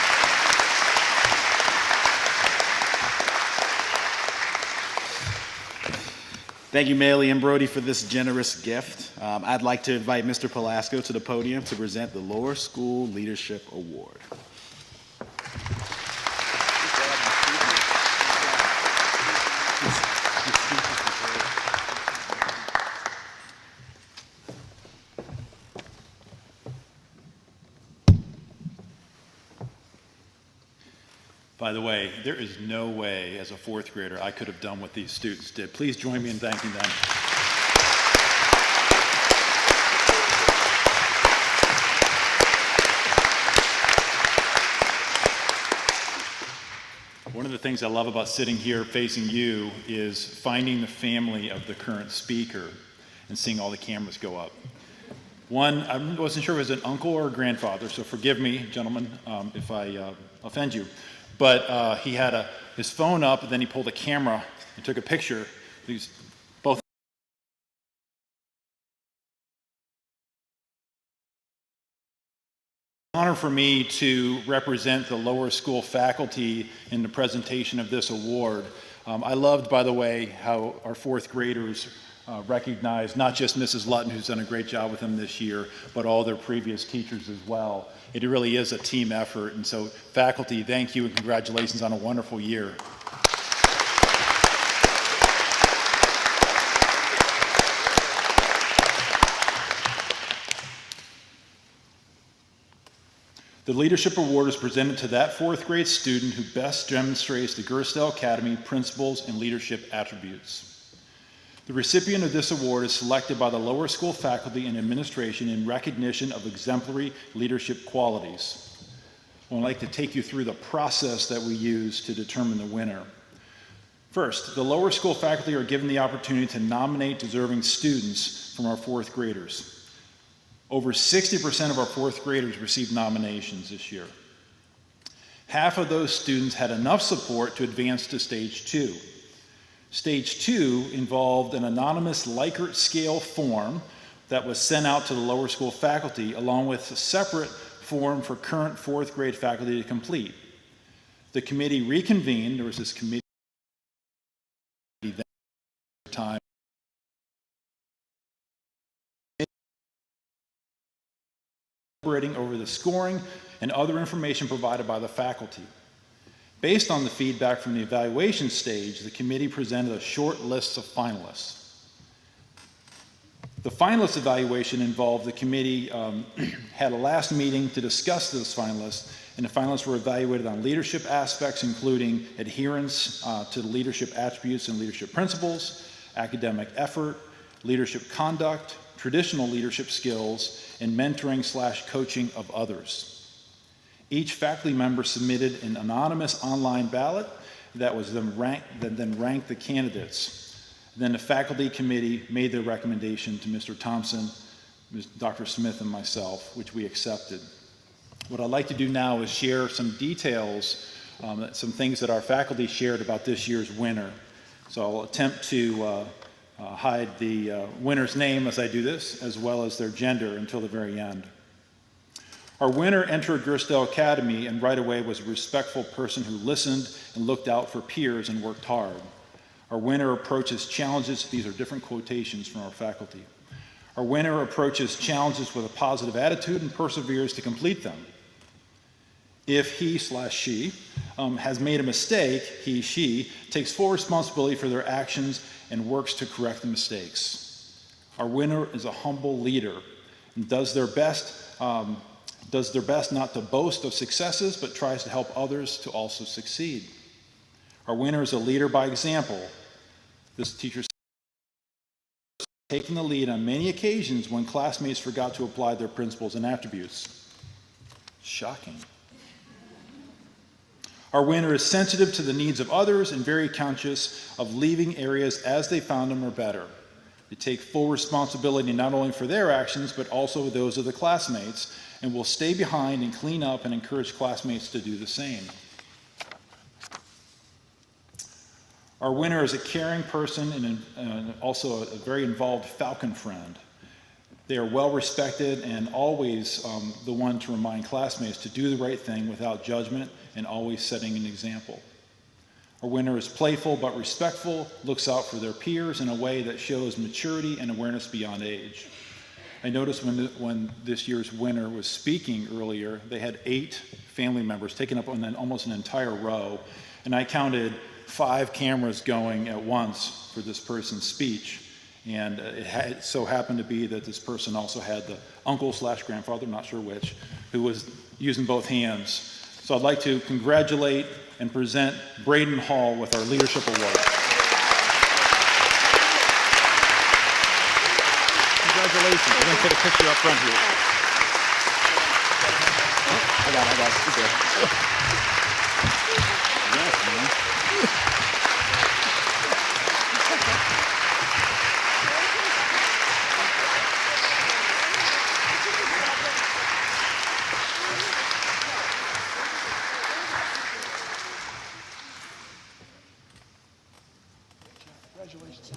Speaker 1: Thank you, Maley and Brody, for this generous gift. I'd like to invite Mr. Pelasco to the podium to present the Lower School Leadership Award.
Speaker 17: By the way, there is no way as a fourth grader I could have done what these students did. Please join me in thanking them. One of the things I love about sitting here facing you is finding the family of the current speaker and seeing all the cameras go up. One, I wasn't sure if it was an uncle or a grandfather, so forgive me, gentlemen, if I offend you. But he had his phone up, and then he pulled a camera and took a picture. These both. Honor for me to represent the lower school faculty in the presentation of this award. I loved, by the way, how our fourth graders recognized not just Mrs. Lutton, who's done a great job with them this year, but all their previous teachers as well. It really is a team effort, and so faculty, thank you and congratulations on a wonderful year. The Leadership Award is presented to that fourth grade student who best demonstrates the Gersdale Academy principles and leadership attributes. The recipient of this award is selected by the lower school faculty and administration in recognition of exemplary leadership qualities. I would like to take you through the process that we use to determine the winner. First, the lower school faculty are given the opportunity to nominate deserving students from our fourth graders. Over 60% of our fourth graders received nominations this year. Half of those students had enough support to advance to Stage 2. Stage 2 involved an anonymous Likert scale form that was sent out to the lower school faculty, along with a separate form for current fourth grade faculty to complete. The committee reconvened. There was this committee time deliberating over the scoring and other information provided by the faculty. Based on the feedback from the evaluation stage, the committee presented a short list of finalists. The finalist evaluation involved the committee had a last meeting to discuss those finalists, and the finalists were evaluated on leadership aspects, including adherence to the leadership attributes and leadership principles, academic effort, leadership conduct, traditional leadership skills, and mentoring/coaching of others. Each faculty member submitted an anonymous online ballot that then ranked the candidates. Then the faculty committee made their recommendation to Mr. Thompson, Dr. Smith, and myself, which we accepted. What I'd like to do now is share some details, some things that our faculty shared about this year's winner. So I'll attempt to hide the winner's name as I do this, as well as their gender until the very end. Our winner entered Gersdale Academy and right away was a respectful person who listened and looked out for peers and worked hard. Our winner approaches challenges, these are different quotations from our faculty. Our winner approaches challenges with a positive attitude and perseveres to complete them. If he/she has made a mistake, she takes full responsibility for their actions and works to correct the mistakes. Our winner is a humble leader and does their best not to boast of successes, but tries to help others to also succeed. Our winner is a leader by example. This teacher taking the lead on many occasions when classmates forgot to apply their principles and attributes. Shocking. Our winner is sensitive to the needs of others and very conscious of leaving areas as they found them or better. They take full responsibility not only for their actions, but also those of the classmates, and will stay behind and clean up and encourage classmates to do the same. Our winner is a caring person and also a very involved Falcon friend. They are well respected and always the one to remind classmates to do the right thing without judgment and always setting an example. Our winner is playful but respectful, looks out for their peers in a way that shows maturity and awareness beyond age. I noticed when this year's winner was speaking earlier, they had 8 family members taking up almost an entire row, and I counted 5 cameras going at once for this person's speech. And it so happened to be that this person also had the uncle/grandfather, not sure which, who was using both hands. So I'd like to congratulate and present Braden Hall with our Leadership Award. Congratulations. We're going to take a picture up front here. I got it. Yes, man. Congratulations.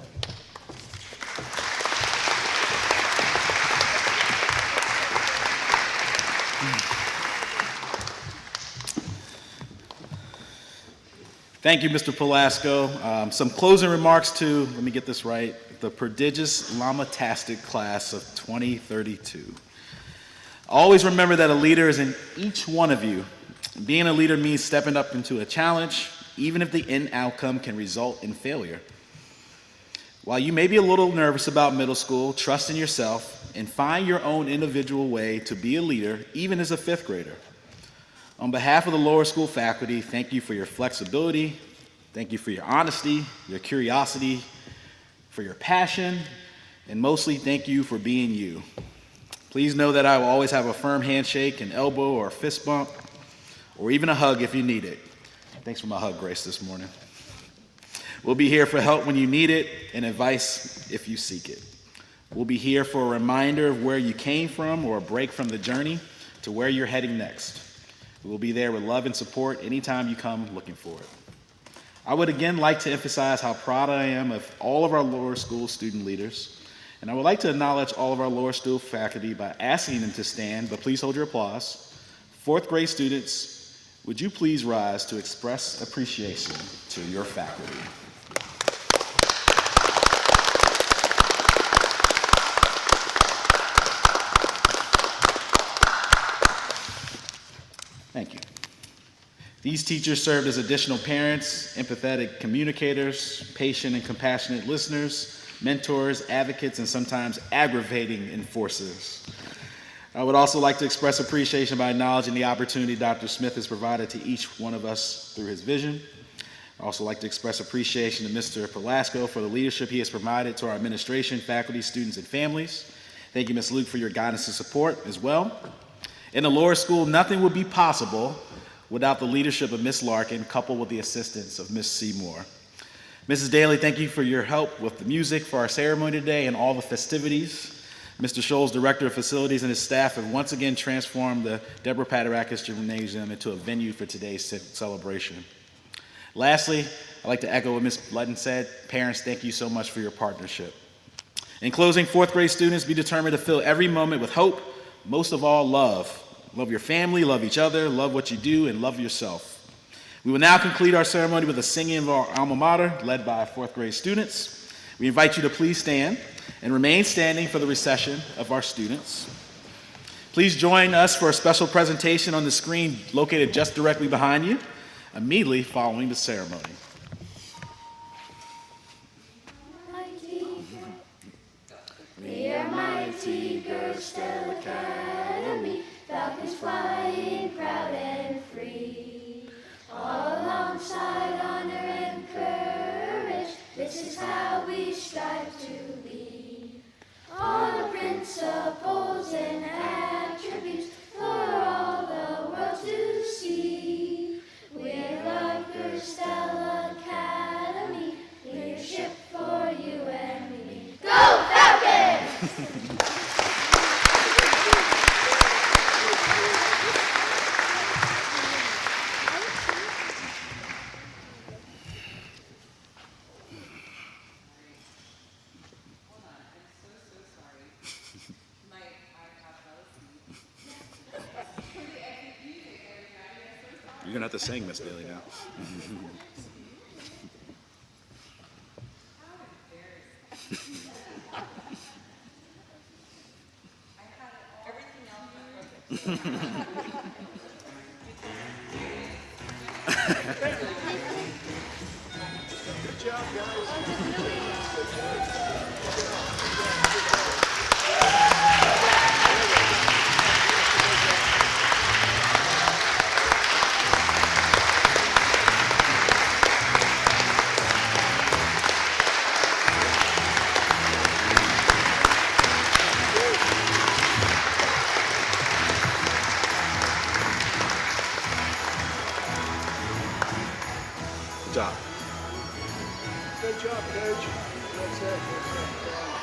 Speaker 1: Thank you, Mr. Polasco. Some closing remarks to, let me get this right, the prodigious Lamatastic class of 2032. Always remember that a leader is in each one of you. Being a leader means stepping up into a challenge, even if the end outcome can result in failure. While you may be a little nervous about middle school, trust in yourself and find your own individual way to be a leader, even as a 5th grader. On behalf of the lower school faculty, thank you for your flexibility, thank you for your honesty, your curiosity, for your passion, and mostly thank you for being you. Please know that I will always have a firm handshake, an elbow, or a fist bump, or even a hug if you need it. Thanks for my hug, Grace, this morning. We'll be here for help when you need it and advice if you seek it. We'll be here for a reminder of where you came from or a break from the journey to where you're heading next. We'll be there with love and support anytime you come looking for it. I would again like to emphasize how proud I am of all of our lower school student leaders, and I would like to acknowledge all of our lower school faculty by asking them to stand, but please hold your applause. Fourth grade students, would you please rise to express appreciation to your faculty? Thank you. These teachers served as additional parents, empathetic communicators, patient and compassionate listeners, mentors, advocates, and sometimes aggravating enforcers. I would also like to express appreciation by acknowledging the opportunity Dr. Smith has provided to each one of us through his vision. I'd also like to express appreciation to Mr. Pelasco for the leadership he has provided to our administration, faculty, students, and families. Thank you, Ms. Luke, for your guidance and support as well. In the lower school, nothing would be possible without the leadership of Ms. Larkin, coupled with the assistance of Ms. Seymour. Mrs. Daly, thank you for your help with the music for our ceremony today and all the festivities. Mr. Scholes, Director of Facilities, and his staff have once again transformed the Deborah Padarakis Gymnasium into a venue for today's celebration. Lastly, I'd like to echo what Ms. Ludden said. Parents, thank you so much for your partnership. In closing, fourth grade students, be determined to fill every moment with hope, most of all, love. Love your family, love each other, love what you do, and love yourself. We will now conclude our ceremony with a singing of our alma mater, led by fourth grade students. We invite you to please stand and remain standing for the recession of our students. Please join us for a special presentation on the screen located just directly behind you, immediately following the ceremony.
Speaker 4: We are mighty Gerstel Academy, falcons flying proud and free. All alongside honor and courage, this is how we strive to be. All the principles and attributes for all the world to see. We're like Gerstel Academy, leadership for you and me. Go Falcons!
Speaker 1: You're gonna have to sing, Miss Daly, now.
Speaker 4: Good job, guys.
Speaker 1: Good job.
Speaker 4: Good job, Coach. That's it.